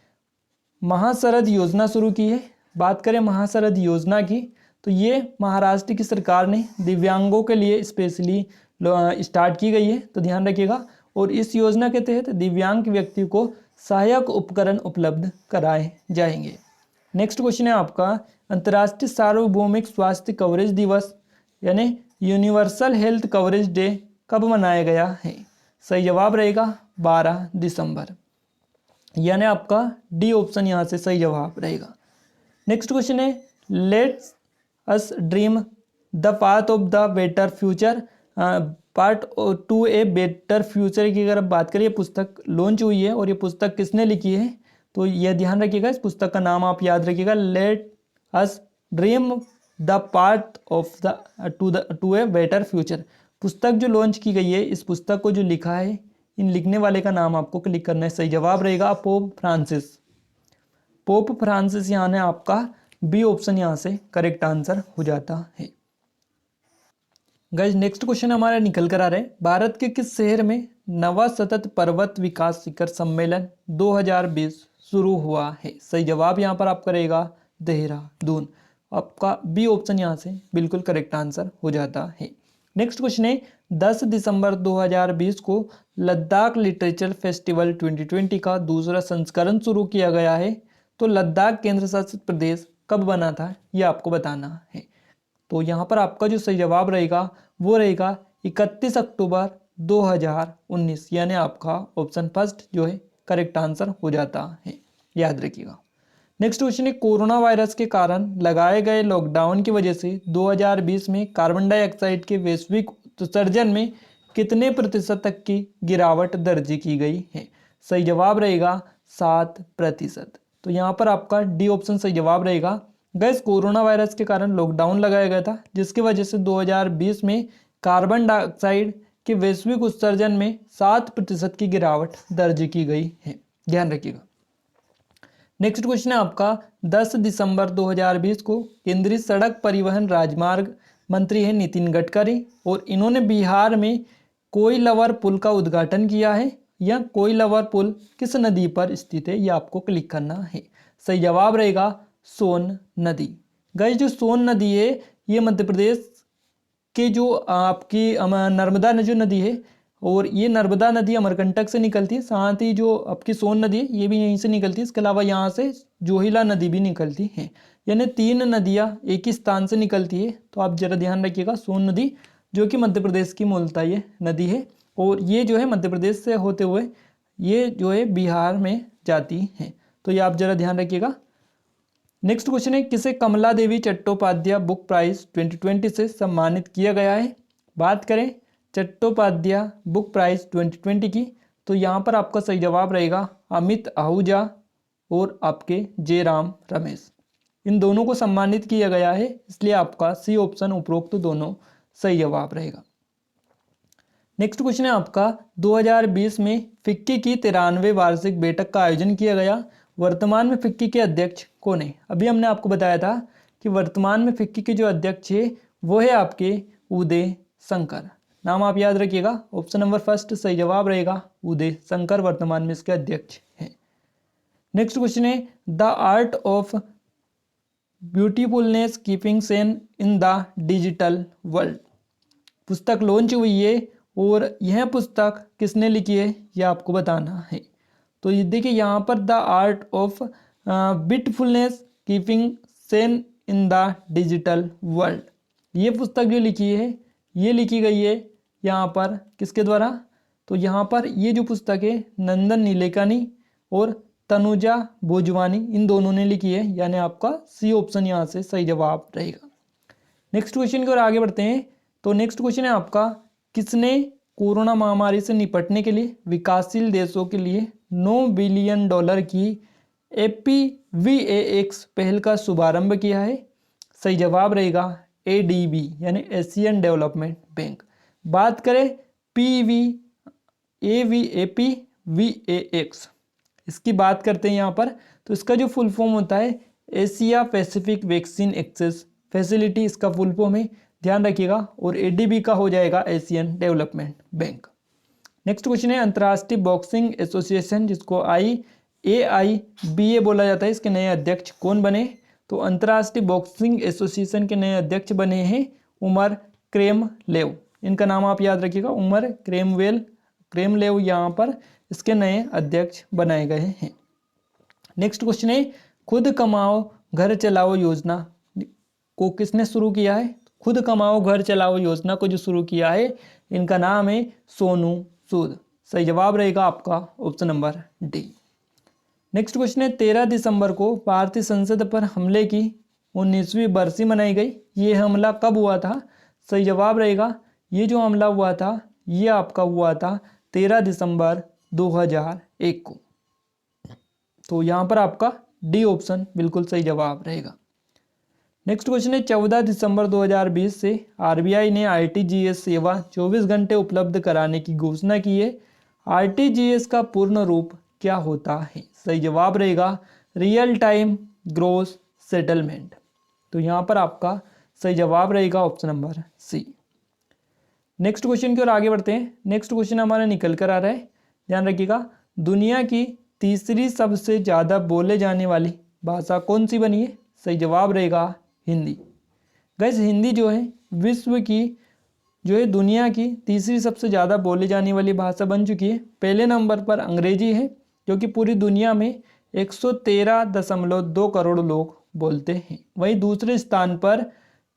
महाशरद योजना शुरू की है? बात करें महाशरद योजना की, तो ये महाराष्ट्र की सरकार ने दिव्यांगों के लिए स्पेशली स्टार्ट की गई है, तो ध्यान रखिएगा। और इस योजना के तहत दिव्यांग व्यक्ति को सहायक उपकरण उपलब्ध कराए जाएंगे। नेक्स्ट क्वेश्चन है आपका, अंतर्राष्ट्रीय सार्वभौमिक स्वास्थ्य कवरेज दिवस यानी यूनिवर्सल हेल्थ कवरेज डे कब मनाया गया है? सही जवाब रहेगा 12 दिसंबर, यानी आपका डी ऑप्शन यहाँ से सही जवाब रहेगा। नेक्स्ट क्वेश्चन है, let's us dream the path of the better future part two a better future की अगर आप बात करें, ये पुस्तक लॉन्च हुई है और ये पुस्तक किसने लिखी है, तो यह ध्यान रखिएगा, इस पुस्तक का नाम आप याद रखिएगा, let us dream the part of the two a better future. पुस्तक जो लॉन्च की गई है, इस पुस्तक को जो लिखा है, इन लिखने वाले का नाम आपको क्लिक करना है। सही जवाब रहेगा पोप फ्रांसिस। पोप फ्रांसिस यहाँ है आपका बी ऑप्शन यहाँ से करेक्ट आंसर हो जाता है। गाइस नेक्स्ट क्वेश्चन हमारा निकल कर आ रहा है, भारत के किस शहर में नवा सतत पर्वत विकास शिखर सम्मेलन 2020 शुरू हुआ है। सही जवाब यहाँ पर आपका रहेगा देहरादून। आपका बी ऑप्शन यहाँ से बिल्कुल करेक्ट आंसर हो जाता है। नेक्स्ट क्वेश्चन है, 10 दिसंबर 2020 को लद्दाख लिटरेचर फेस्टिवल 2020 का दूसरा संस्करण शुरू किया गया है, तो लद्दाख केंद्र शासित प्रदेश कब बना था, यह आपको बताना है। तो यहाँ पर आपका जो सही जवाब रहेगा वो रहेगा 31 अक्टूबर 2019, यानी आपका ऑप्शन फर्स्ट जो है करेक्ट आंसर हो जाता है, याद रखिएगा। नेक्स्ट क्वेश्चन है, कोरोना वायरस के कारण लगाए गए लॉकडाउन की वजह से 2020 में कार्बन डाइऑक्साइड के वैश्विक उत्सर्जन में कितने प्रतिशत तक की गिरावट दर्ज की गई है। सही जवाब रहेगा 7%। तो यहाँ पर आपका डी ऑप्शन सही जवाब रहेगा। गैस कोरोना वायरस के कारण लॉकडाउन लगाया गया था, जिसकी वजह से 2020 में कार्बन डाइऑक्साइड के वैश्विक उत्सर्जन में 7% की गिरावट दर्ज की गई है, ध्यान रखिएगा। नेक्स्ट क्वेश्चन है आपका, 10 दिसंबर 2020 को केंद्रीय सड़क परिवहन राजमार्ग मंत्री है नितिन गडकरी, और इन्होंने बिहार में कोइलवर पुल का उद्घाटन किया है। यह कोइलवर पुल किस नदी पर स्थित है, यह आपको क्लिक करना है। सही जवाब रहेगा सोन नदी। गाइस जो सोन नदी है, ये मध्य प्रदेश के जो आपकी नर्मदा जो नदी है, और ये नर्मदा नदी अमरकंटक से निकलती है, साथ ही जो आपकी सोन नदी है ये भी यहीं से निकलती है। इसके अलावा यहाँ से जोहिला नदी भी निकलती है, यानी 3 नदियाँ एक ही स्थान से निकलती है। तो आप जरा ध्यान रखिएगा, सोन नदी जो कि मध्य प्रदेश की मूलतः ये नदी है, और ये जो है मध्य प्रदेश से होते हुए ये जो है बिहार में जाती है। तो ये आप जरा ध्यान रखिएगा। नेक्स्ट क्वेश्चन है, किसे कमला देवी चट्टोपाध्याय बुक प्राइज 2020 से सम्मानित किया गया है। बात करें चट्टोपाध्याय बुक प्राइज 2020 की, तो यहाँ पर आपका सही जवाब रहेगा अमित आहूजा और आपके जयराम रमेश, इन दोनों को सम्मानित किया गया है, इसलिए आपका सी ऑप्शन उपरोक्त दोनों सही जवाब रहेगा। नेक्स्ट क्वेश्चन है आपका, 2020 में फिक्की की 93वें वार्षिक बैठक का आयोजन किया गया, वर्तमान में फिक्की के अध्यक्ष कौन है। अभी हमने आपको बताया था कि वर्तमान में फिक्की के जो अध्यक्ष है वो है आपके उदय शंकर, नाम आप याद रखिएगा। ऑप्शन नंबर फर्स्ट सही जवाब रहेगा उदय शंकर वर्तमान में इसके अध्यक्ष हैं। नेक्स्ट क्वेश्चन है, the art of beautifulness keeping Sen in the digital world पुस्तक लॉन्च हुई है, और यह पुस्तक किसने लिखी है यह आपको बताना है। तो ये देखिए यहाँ पर the art of beautifulness keeping Sen in the digital world, ये पुस्तक जो लिखी है ये लिखी गई है यहाँ पर किसके द्वारा, तो यहाँ पर ये जो पुस्तक है नंदन नीलेकनी और तनुजा भोजवानी, इन दोनों ने लिखी है, यानी आपका सी ऑप्शन यहाँ से सही जवाब रहेगा। नेक्स्ट क्वेश्चन की ओर आगे बढ़ते हैं। तो नेक्स्ट क्वेश्चन है आपका, किसने कोरोना महामारी से निपटने के लिए विकासशील देशों के लिए $9 बिलियन की APVAX पहल का शुभारंभ किया है। सही जवाब रहेगा ADB यानी एशियन डेवलपमेंट बैंक। बात करें APVAX इसकी बात करते हैं यहाँ पर, तो इसका जो फुल फॉर्म होता है Asia Pacific vaccine access facility, इसका फुल फॉर्म है, ध्यान रखिएगा। और ADB का हो जाएगा Asian development bank. Next question है, अंतर्राष्ट्रीय बॉक्सिंग एसोसिएशन जिसको AIBA बोला जाता है, इसके नए अध्यक्ष कौन बने। तो अंतर्राष्ट्रीय बॉक्सिंग एसोसिएशन के नए अध्यक्ष बने हैं उमर क्रेमलेव, इनका नाम आप याद रखिएगा, उमर क्रेमलेव यहाँ पर इसके नए अध्यक्ष बनाए गए हैं। नेक्स्ट क्वेश्चन है, खुद कमाओ घर चलाओ योजना को किसने शुरू किया है। खुद कमाओ घर चलाओ योजना को जो शुरू किया है इनका नाम है सोनू सूद। सही जवाब रहेगा आपका option number D. Next question है, 13 दिसंबर को भारतीय संसद पर हमले की 19वीं बरसी मनाई गई, ये हमला कब हुआ था। सही जवाब रहेगा ये जो हमला हुआ था ये आपका हुआ था 13 दिसंबर 2001 को। तो यहाँ पर आपका डी ऑप्शन बिल्कुल सही जवाब रहेगा। नेक्स्ट क्वेश्चन है 14 दिसंबर 2020 से आरबीआई ने आरटीजीएस सेवा 24 घंटे उपलब्ध कराने की घोषणा की है। आरटीजीएस का पूर्ण रूप क्या होता है? सही जवाब रहेगा रियल टाइम ग्रॉस सेटलमेंट। तो यहाँ पर आपका सही जवाब रहेगा option number C. Next question की ओर आगे बढ़ते हैं। नेक्स्ट क्वेश्चन हमारा निकल कर आ रहा है, ध्यान रखिएगा। दुनिया की तीसरी सबसे ज़्यादा बोले जाने वाली भाषा कौन सी बनी है? सही जवाब रहेगा हिंदी। गैस हिंदी जो है विश्व की जो है दुनिया की तीसरी सबसे ज़्यादा बोली जाने वाली भाषा बन चुकी है। पहले नंबर पर अंग्रेजी है जो कि पूरी दुनिया में 113.2 करोड़ लोग बोलते हैं। वहीं दूसरे स्थान पर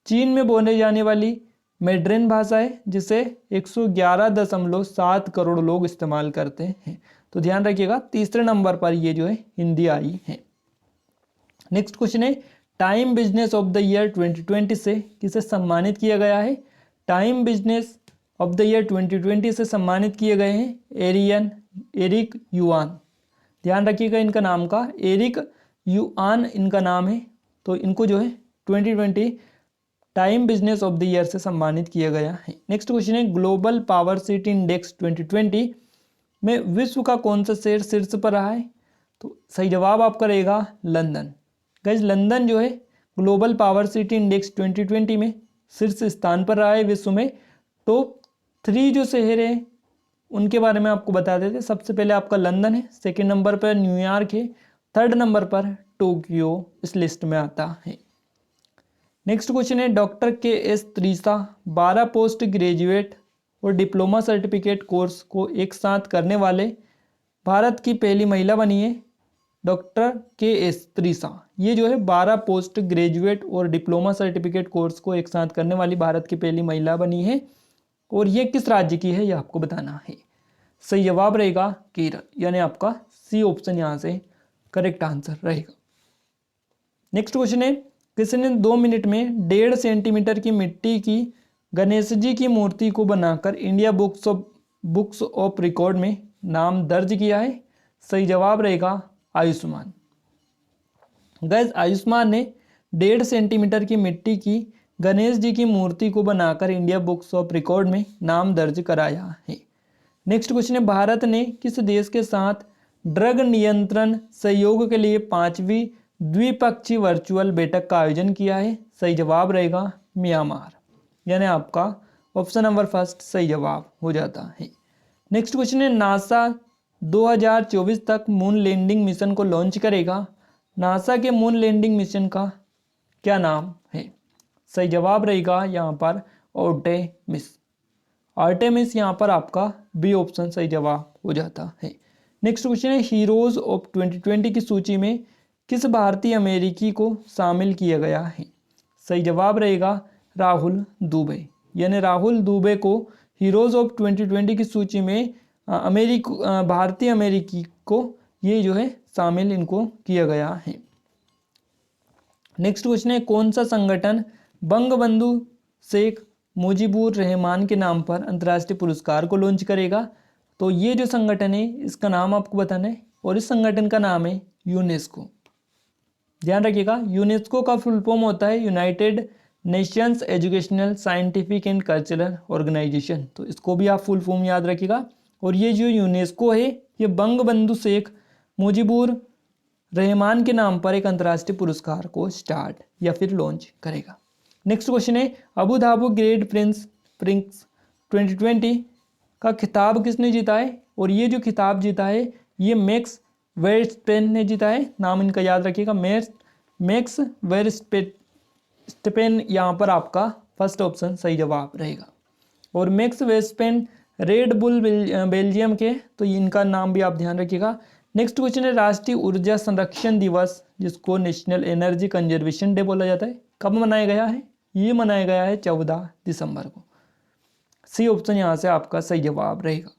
चीन में बोले जाने वाली मैड्रिन भाषा है जिसे 111.7 करोड़ लोग इस्तेमाल करते हैं। तो ध्यान रखिएगा तीसरे नंबर पर ये जो है हिंदी आई है। नेक्स्ट क्वेश्चन है time business of the year 2020 से किसे सम्मानित किया गया है? Time business of the year 2020 से सम्मानित किए गए हैं एरिक युआन। ध्यान रखिएगा इनका नाम का एरिक युआन इनका नाम है। तो इनको जो है 2020 time business of the year से सम्मानित किया गया है। नेक्स्ट क्वेश्चन है ग्लोबल पावर सिटी इंडेक्स 2020 में विश्व का कौन सा शहर शीर्ष पर रहा है? तो सही जवाब आपका रहेगा लंदन। गाइस लंदन जो है ग्लोबल पावर सिटी इंडेक्स 2020 में शीर्ष स्थान पर रहा है विश्व में। टॉप 3 जो शहर हैं उनके बारे में आपको बता देते। सबसे पहले आपका लंदन है, सेकंड नंबर पर न्यूयॉर्क है, थर्ड नंबर पर टोक्यो इस लिस्ट में आता है। नेक्स्ट क्वेश्चन है doctor KS. Trisha 12 post graduate और डिप्लोमा सर्टिफिकेट कोर्स को एक साथ करने वाले भारत की पहली महिला बनी है। Doctor KS. त्रिषा ये जो है 12 पोस्ट ग्रेजुएट और डिप्लोमा सर्टिफिकेट कोर्स को एक साथ करने वाली भारत की पहली महिला बनी है और ये किस राज्य की है ये आपको बताना है। सही जवाब रहेगा केरल, यानी आपका सी ऑप्शन यहाँ से करेक्ट आंसर रहेगा। नेक्स्ट क्वेश्चन है किसी ने 2 मिनट में 1.5 सेंटीमीटर की मिट्टी की गणेश जी की मूर्ति को बनाकर इंडिया बुक्स ऑफ रिकॉर्ड में नाम दर्ज किया है? सही जवाब रहेगा आयुष्मान। गैस आयुष्मान ने 1.5 सेंटीमीटर की मिट्टी की गणेश जी की मूर्ति को बनाकर इंडिया बुक्स ऑफ रिकॉर्ड में नाम दर्ज कराया है। नेक्स्ट क्वेश्चन है भारत ने किस देश के साथ ड्रग नियंत्रण सहयोग के लिए 5वीं द्विपक्षीय वर्चुअल बैठक का आयोजन किया है? सही जवाब रहेगा म्यांमार, यानी आपका ऑप्शन नंबर फर्स्ट सही जवाब हो जाता है। नेक्स्ट क्वेश्चन है नासा 2024 तक मून लैंडिंग मिशन को लॉन्च करेगा। नासा के मून लैंडिंग मिशन का क्या नाम है? सही जवाब रहेगा यहाँ पर आर्टेमिस यहाँ पर आपका बी ऑप्शन सही जवाब हो जाता है। नेक्स्ट क्वेश्चन है हीरोज ऑफ 2020 की सूची में किस भारतीय अमेरिकी को शामिल किया गया है? सही जवाब रहेगा राहुल दुबे, यानी राहुल दुबे को हीरोज ऑफ 2020 की सूची में भारतीय अमेरिकी को ये जो है शामिल इनको किया गया है। नेक्स्ट क्वेश्चन है कौन सा संगठन बंगबंधु शेख मुजीबुर रहमान के नाम पर अंतर्राष्ट्रीय पुरस्कार को लॉन्च करेगा? तो ये जो संगठन है इसका नाम आपको बताना है और इस संगठन का नाम है यूनेस्को। ध्यान रखिएगा यूनेस्को का फुल फॉर्म होता है United Nations educational scientific and cultural organisation. तो इसको भी आप फुल फॉर्म याद रखिएगा। और ये जो यूनेस्को है ये बंगबंधु शेख मुजीबुर रहमान के नाम पर एक अंतर्राष्ट्रीय पुरस्कार को स्टार्ट या फिर लॉन्च करेगा। नेक्स्ट क्वेश्चन है अबू धाबी ग्रेट प्रिंस 2020 का खिताब किसने जीता है? और ये जो खिताब जीता है ये मैक्स वेरस्टेपेन ने जीता है। नाम इनका याद रखिएगा मैक्स वेरस्टेपेन, यहाँ पर आपका फर्स्ट ऑप्शन सही जवाब रहेगा। और मैक्स वेरस्टेपेन रेड बुल बेल्जियम के, तो इनका नाम भी आप ध्यान रखिएगा। नेक्स्ट क्वेश्चन है राष्ट्रीय ऊर्जा संरक्षण दिवस जिसको नेशनल एनर्जी कंजर्वेशन डे बोला जाता है कब मनाया गया है? ये मनाया गया है 14 दिसंबर को। सी ऑप्शन यहाँ से आपका सही जवाब रहेगा।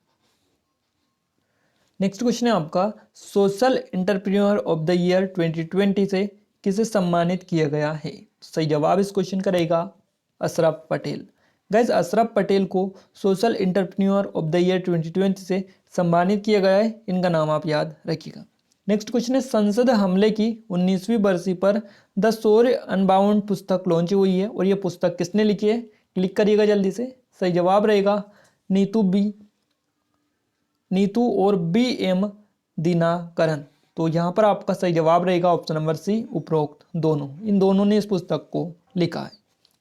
नेक्स्ट क्वेश्चन है आपका social entrepreneur of the year 2020 से किसे सम्मानित किया गया है? सही जवाब इस क्वेश्चन का रहेगा अशरफ पटेल। गैस अशरफ पटेल को social entrepreneur of the year 2020 से सम्मानित किया गया है, इनका नाम आप याद रखिएगा। नेक्स्ट क्वेश्चन है, संसद हमले की 19वीं बरसी पर द शौर्य अनबाउंड पुस्तक लॉन्च हुई है और ये पुस्तक किसने लिखी है? क्लिक करिएगा जल्दी से। सही जवाब रहेगा नीतू और बी एम दिनाकरन। तो यहाँ पर आपका सही जवाब रहेगा ऑप्शन नंबर सी, उपरोक्त दोनों, इन दोनों ने इस पुस्तक को लिखा है।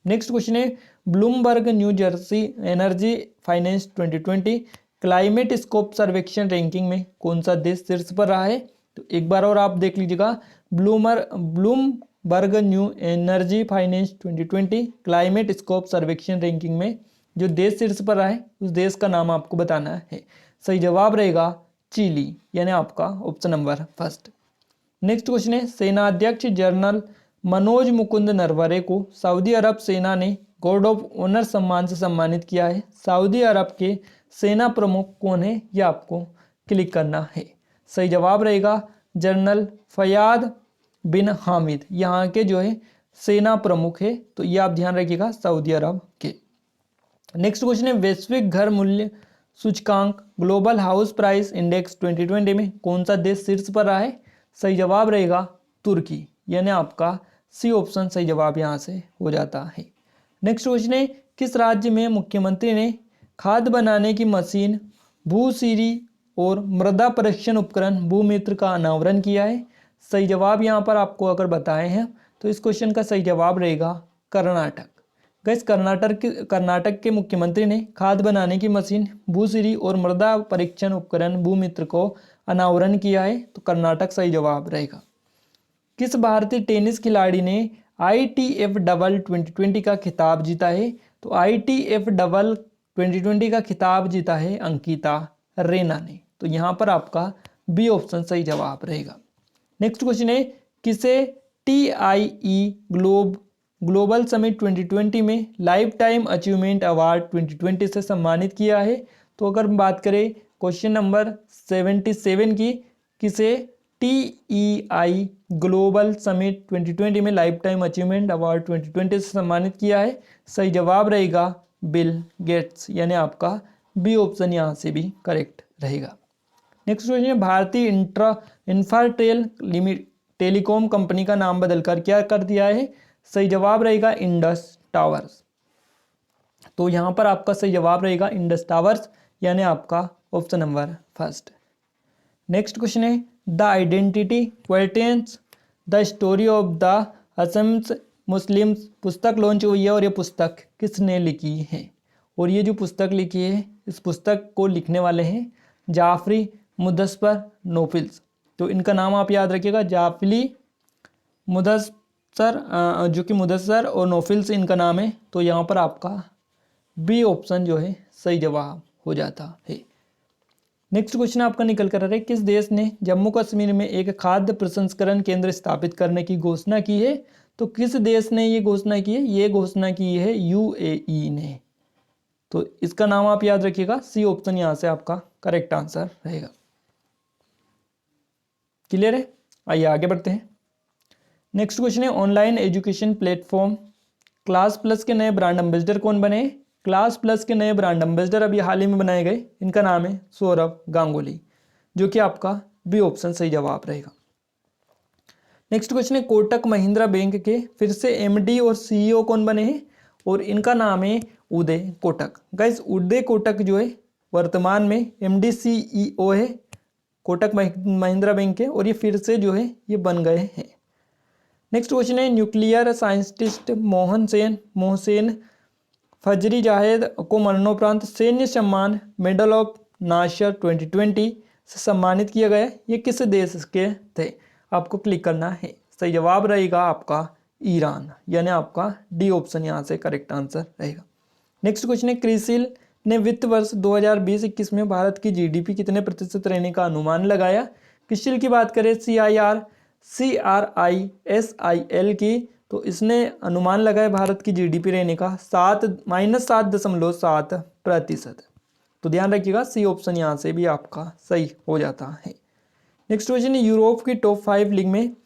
नेक्स्ट क्वेश्चन है, Bloomberg new Jersey energy finance 2020 climate scope सर्वेक्षण रैंकिंग में कौन सा देश शीर्ष पर रहा है? तो एक बार और आप देख लीजिएगा, Bloomberg new energy finance 2020 climate scope सर्वेक्षण रैंकिंग में जो देश शीर्ष पर रहा है उस देश का नाम आपको बताना है। सही जवाब रहेगा चिली, यानी आपका option number first. Next question है, सेनाध्यक्ष जनरल मनोज मुकुंद नरवरे को सऊदी अरब सेना ने गार्ड ऑफ ऑनर सम्मान से सम्मानित किया है। सऊदी अरब के सेना प्रमुख कौन है? ये आपको क्लिक करना है। सही जवाब रहेगा जनरल फयाद बिन हामिद, यहाँ के जो है सेना प्रमुख है, तो ये आप ध्यान रखिएगा, सऊदी अरब के। नेक्स्ट क्वेश्चन है, वैश्विक घर मूल्य सूचकांक ग्लोबल हाउस प्राइस इंडेक्स 2020 में कौन सा देश शीर्ष पर रहा है? सही जवाब रहेगा तुर्की, यानी आपका सी ऑप्शन सही जवाब यहाँ से हो जाता है। नेक्स्ट क्वेश्चन है, किस राज्य में मुख्यमंत्री ने खाद बनाने की मशीन भूसीरी और मृदा परीक्षण उपकरण भूमित्र का अनावरण किया है? सही जवाब यहाँ पर आपको अगर बताए हैं तो इस क्वेश्चन का सही जवाब रहेगा कर्नाटक। गैस कर्नाटक के मुख्यमंत्री ने खाद बनाने की मशीन भूसीरी और मृदा परीक्षण उपकरण भूमित्र को अनावरण किया है, तो कर्नाटक सही जवाब रहेगा। किस भारतीय टेनिस खिलाड़ी ने ITF डबल 2020 का खिताब जीता है? तो ITF डबल 2020 का खिताब जीता है अंकिता रेना ने, तो यहाँ पर आपका बी ऑप्शन सही जवाब रहेगा। नेक्स्ट क्वेश्चन है, किसे TIE ग्लोबल समिट 2020 में लाइफ टाइम अचीवमेंट अवार्ड 2020 से सम्मानित किया है? तो अगर बात करें क्वेश्चन नंबर 77 की, किसे TEI ग्लोबल समिट 2020 में लाइफ टाइम अचीवमेंट अवार्ड 2020 से सम्मानित किया है? सही जवाब रहेगा बिल गेट्स, यानी आपका बी ऑप्शन यहाँ से भी करेक्ट रहेगा। नेक्स्ट क्वेश्चन है, भारतीय इंफ्राटेल टेलीकॉम कंपनी का नाम बदलकर क्या कर दिया है? सही जवाब रहेगा इंडस टावर्स, तो यहाँ पर आपका सही जवाब रहेगा इंडस टावर्स, यानी आपका option number first. Next question है, the identity questions the story of the Assam's Muslims पुस्तक लॉन्च हुई है और ये पुस्तक किसने लिखी है? और ये जो पुस्तक लिखी है इस पुस्तक को लिखने वाले हैं जाफरी मुदस्सर नोफिल्स, तो इनका नाम आप याद रखिएगा, जाफरी मुदस्सर जो कि मुदस्सर और नोफिल्स इनका नाम है, तो यहाँ पर आपका बी ऑप्शन जो है सही जवाब हो जाता है। नेक्स्ट क्वेश्चन आपका निकल कर आ रहा है, किस देश ने जम्मू कश्मीर में एक खाद्य प्रसंस्करण केंद्र स्थापित करने की घोषणा की है? तो किस देश ने ये घोषणा की है? ये घोषणा की है UAE ने, तो इसका नाम आप याद रखिएगा, सी ऑप्शन यहाँ से आपका करेक्ट आंसर रहेगा। क्लियर है? आइए आगे बढ़ते हैं। नेक्स्ट क्वेश्चन है, online education platform class plus के नए ब्रांड एम्बेसडर कौन बने? क्लास प्लस के नए ब्रांड एम्बेसडर अभी हाल ही में बनाए गए, इनका नाम है सौरभ गांगुली, जो कि आपका बी ऑप्शन सही जवाब रहेगा। नेक्स्ट क्वेश्चन है, कोटक महिंद्रा बैंक के फिर से MD और CEO कौन बने हैं? और इनका नाम है उदय कोटक। गाइस उदय कोटक जो है वर्तमान में MD CEO है कोटक महिंद्रा बैंक के, और ये फिर से जो है ये बन गए हैं। नेक्स्ट क्वेश्चन है, न्यूक्लियर साइंटिस्ट मोहसेन फजरी जाहेद को मरणोपरांत सैन्य सम्मान मेडल ऑफ नासर 2020 से सम्मानित किया गया, ये किस देश के थे? आपको क्लिक करना है। सही जवाब रहेगा आपका ईरान, यानी आपका डी ऑप्शन यहाँ से करेक्ट आंसर रहेगा। नेक्स्ट क्वेश्चन है, क्रिसिल ने वित्त वर्ष 2020-21 में भारत की GDP कितने प्रतिशत रहने का अनुमान लगाया? क्रिसिल की बात करें CRISIL की, तो इसने अनुमान लगाया भारत की GDP रहने का -7.7%, तो ध्यान रखिएगा सी ऑप्शन यहाँ से भी आपका सही हो जाता है। नेक्स्ट क्वेश्चन है, यूरोप की टॉप 5 लीग में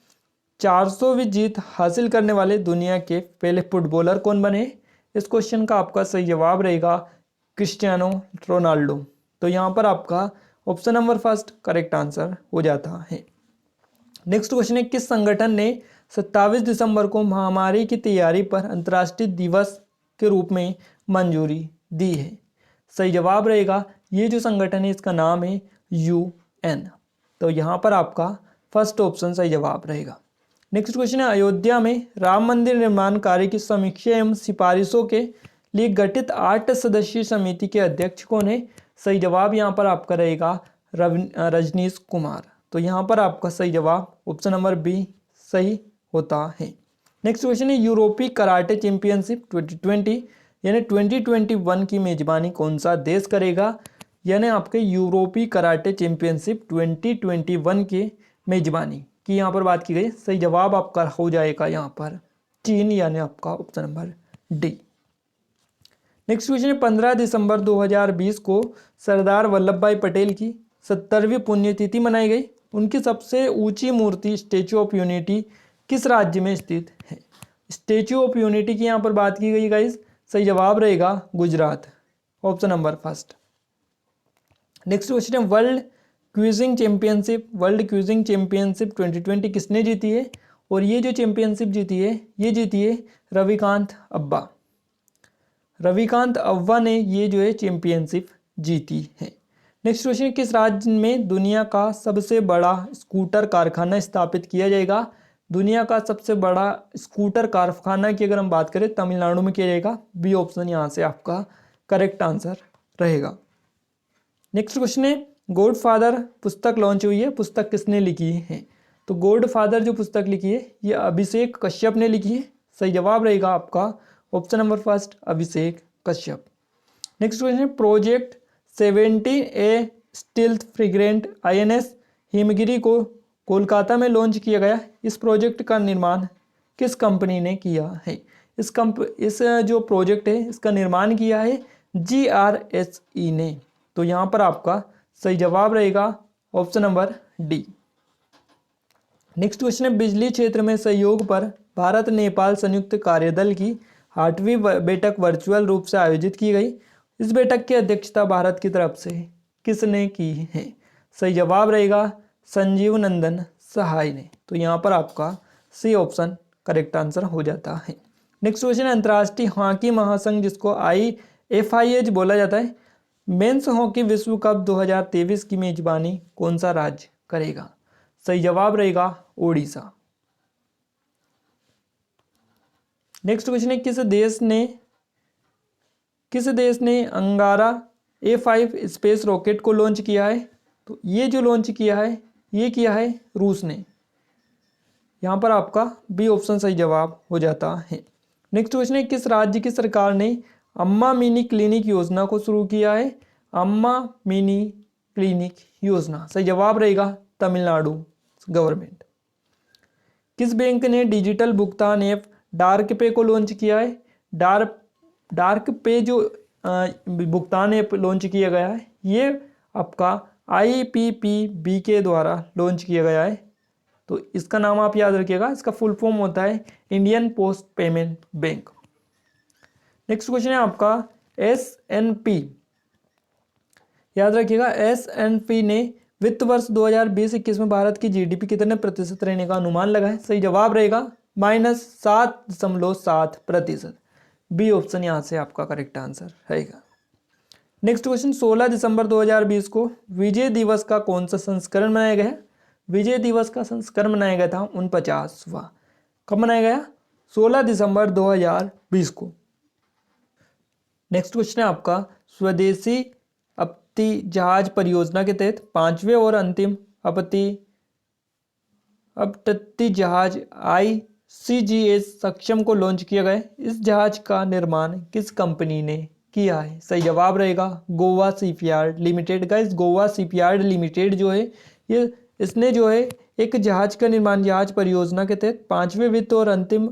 400वीं जीत हासिल करने वाले दुनिया के पहले फुटबॉलर कौन बने? इस क्वेश्चन का आपका सही जवाब रहेगा क्रिस्टियानो रोनाल्डो। तो यहाँ पर आपका option number first correct answer हो जाता है। नेक्स्ट क्वेश्चन है, किस संगठन ने 27 दिसंबर को महामारी की तैयारी पर अंतर्राष्ट्रीय दिवस के रूप में मंजूरी दी है? सही जवाब रहेगा, ये जो संगठन है इसका नाम है UN। तो यहाँ पर आपका फर्स्ट ऑप्शन सही जवाब रहेगा। नेक्स्ट क्वेश्चन है, अयोध्या में राम मंदिर निर्माण कार्य की समीक्षा एवं सिफारिशों के लिए गठित 8 सदस्यीय समिति के अध्यक्ष कौन है? सही जवाब यहाँ पर आपका रहेगा रजनीश कुमार। तो यहाँ पर आपका सही जवाब ऑप्शन नंबर बी सही होता है। नेक्स्ट क्वेश्चन है, यूरोपीय कराटे चैंपियनशिप 2020 यानी 2021 की मेजबानी कौन सा देश करेगा? यानी आपके यूरोपीय कराटे चैंपियनशिप 2021 के मेजबानी की यहाँ पर बात की गई। सही जवाब आपका हो जाएगा यहाँ पर चीन, यानी आपका option number D. Next question है, 15 दिसंबर 2020 को सरदार वल्लभ भाई पटेल की 70वीं पुण्यतिथि मनाई गई। उनकी सबसे ऊंची मूर्ति स्टैचू ऑफ यूनिटी किस राज्य में स्थित है? स्टैचू ऑफ यूनिटी की यहाँ पर बात की गई गाइस, सही जवाब रहेगा Gujarat, option number first. Next question है, वर्ल्ड क्विजिंग चैंपियनशिप 2020 किसने जीती है? और ये जो चैंपियनशिप जीती है ये जीती है रविकांत अव्वा ने ये जो है चैंपियनशिप जीती है। नेक्स्ट क्वेश्चन, किस राज्य में दुनिया का सबसे बड़ा स्कूटर कारखाना स्थापित किया जाएगा? दुनिया का सबसे बड़ा स्कूटर कारखाना की अगर हम बात करें तमिलनाडु में किया जाएगा। बी ऑप्शन यहाँ से आपका करेक्ट आंसर रहेगा। नेक्स्ट क्वेश्चन है, गॉडफादर पुस्तक लॉन्च हुई है, पुस्तक किसने लिखी है? तो गॉडफादर जो पुस्तक लिखी है ये अभिषेक कश्यप ने लिखी है। सही जवाब रहेगा आपका option number first Abhishek Kashyap. Next question है, project 17A stealth frigate INS Himgiri को कोलकाता में लॉन्च किया गया। इस प्रोजेक्ट का निर्माण किस कंपनी ने किया है? इस जो प्रोजेक्ट है इसका निर्माण किया है GRSE ने। तो यहाँ पर आपका सही जवाब रहेगा option number D. Next question है, बिजली क्षेत्र में सहयोग पर भारत नेपाल संयुक्त कार्यदल की 8वीं बैठक वर्चुअल रूप से आयोजित की गई। इस बैठक की अध्यक्षता भारत की तरफ से किसने की है? सही जवाब रहेगा संजीव नंदन सहाय ने। तो यहाँ पर आपका सी ऑप्शन करेक्ट आंसर हो जाता है। नेक्स्ट क्वेश्चन है, अंतर्राष्ट्रीय हॉकी महासंघ जिसको IFIH बोला जाता है, मेंस हॉकी विश्व कप 2023 की मेजबानी कौन सा राज्य करेगा? सही जवाब रहेगा ओडिशा। नेक्स्ट क्वेश्चन है, किस देश ने अंगारा A5 स्पेस रॉकेट को लॉन्च किया है? तो ये जो लॉन्च किया है ये किया है रूस ने। यहाँ पर आपका बी ऑप्शन सही जवाब हो जाता है। नेक्स्ट क्वेश्चन है, किस राज्य की सरकार ने अम्मा मिनी क्लिनिक योजना को शुरू किया है? अम्मा मिनी क्लिनिक योजना, सही जवाब रहेगा तमिलनाडु गवर्नमेंट। किस बैंक ने डिजिटल भुगतान ऐप डार्क पे को लॉन्च किया है? डार्क पे जो भुगतान ऐप लॉन्च किया गया है ये आपका IPPB के द्वारा लॉन्च किया गया है। तो इसका नाम आप याद रखिएगा, इसका फुल फॉर्म होता है Indian post payment bank. Next question है आपका SNP, याद रखिएगा SNP ने वित्त वर्ष 2020-21 में भारत की GDP कितने प्रतिशत रहने का अनुमान लगा है? सही जवाब रहेगा -7.7%। बी ऑप्शन यहाँ से आपका करेक्ट आंसर रहेगा। नेक्स्ट क्वेश्चन, 16 दिसंबर 2020 को विजय दिवस का कौन सा संस्करण मनाया गया? विजय दिवस का संस्करण मनाया गया था 49वां। कब मनाया गया? 16 दिसंबर 2020 को। नेक्स्ट क्वेश्चन है आपका, स्वदेशी अपती जहाज परियोजना के तहत 5वें और अंतिम अपतटी जहाज ICGS सक्षम को लॉन्च किया गया। इस जहाज का निर्माण किस कंपनी ने किया है? सही जवाब रहेगा Goa shipyard limited. Guys Goa shipyard limited जो है ये इसने जो है एक जहाज का निर्माण जहाज परियोजना के तहत 5वें वित्त और अंतिम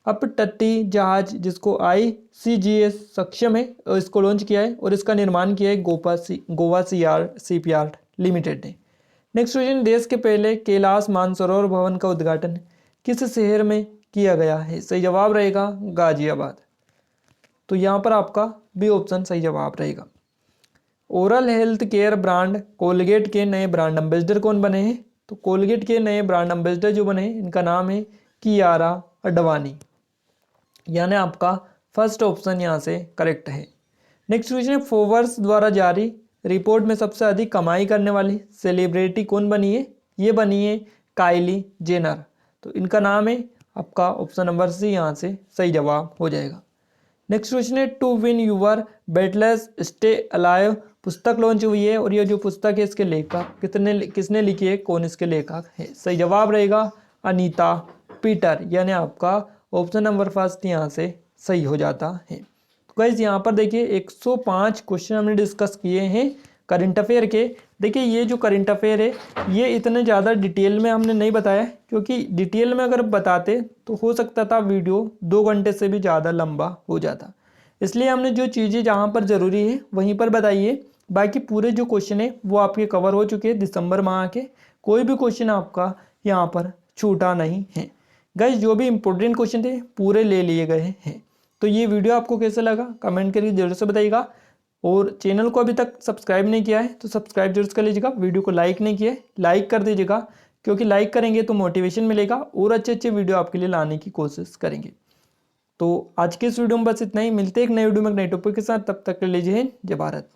अपतटी जहाज जिसको ICGS सक्षम है और इसको लॉन्च किया है और इसका निर्माण किया है गोवा शिपयार्ड लिमिटेड ने। नेक्स्ट क्वेश्चन, देश के पहले कैलाश मानसरोवर भवन का उद्घाटन किस शहर में किया गया है। सही जवाब रहेगा गाजियाबाद। तो यहाँ पर आपका बी ऑप्शन सही जवाब रहेगा। Oral health care brand Colgate के नए ब्रांड एम्बेसडर कौन बने हैं? तो कोलगेट के नए ब्रांड एम्बेसडर जो बने हैं इनका नाम है कियारा अडवाणी, यानी आपका फर्स्ट ऑप्शन यहाँ से करेक्ट है। नेक्स्ट क्वेश्चन है, फोर्ब्स द्वारा जारी रिपोर्ट में सबसे अधिक कमाई करने वाली सेलिब्रिटी कौन बनी है? ये बनी है काइली जेनर। तो इनका नाम है आपका ऑप्शन नंबर सी यहाँ से सही जवाब हो जाएगा। नेक्स्ट क्वेश्चन है, to win your battles stay alive पुस्तक लॉन्च हुई है और ये जो पुस्तक है इसके लेखक किसने लिखी है, कौन इसके लेखक है? सही जवाब रहेगा अनीता पीटर, यानी आपका ऑप्शन नंबर फर्स्ट यहाँ से सही हो जाता है। तो गाइस यहाँ पर देखिए 105 क्वेश्चन हमने डिस्कस किए हैं करंट अफेयर के। देखिए ये जो करंट अफेयर है ये इतने ज़्यादा डिटेल में हमने नहीं बताया, क्योंकि डिटेल में अगर बताते तो हो सकता था वीडियो 2 घंटे से भी ज़्यादा लंबा हो जाता। इसलिए हमने जो चीज़ें जहाँ पर ज़रूरी है वहीं पर बताई है। बाकी पूरे जो क्वेश्चन है वो आपके कवर हो चुके हैं दिसंबर माह के, कोई भी क्वेश्चन आपका यहाँ पर छूटा नहीं है। गाइस जो भी इंपॉर्टेंट क्वेश्चन थे पूरे ले लिए गए हैं। तो ये वीडियो आपको कैसा लगा कमेंट करके जरूर से बताइएगा, और चैनल को अभी तक सब्सक्राइब नहीं किया है तो सब्सक्राइब जरूर कर लीजिएगा। वीडियो को लाइक नहीं किया है लाइक कर दीजिएगा, क्योंकि लाइक करेंगे तो मोटिवेशन मिलेगा और अच्छे अच्छे वीडियो आपके लिए लाने की कोशिश करेंगे। तो आज के इस वीडियो में बस इतना ही, मिलते हैं एक नए वीडियो में एक नए टॉपिक के साथ, तब तक के लिए जय हिंद जय भारत।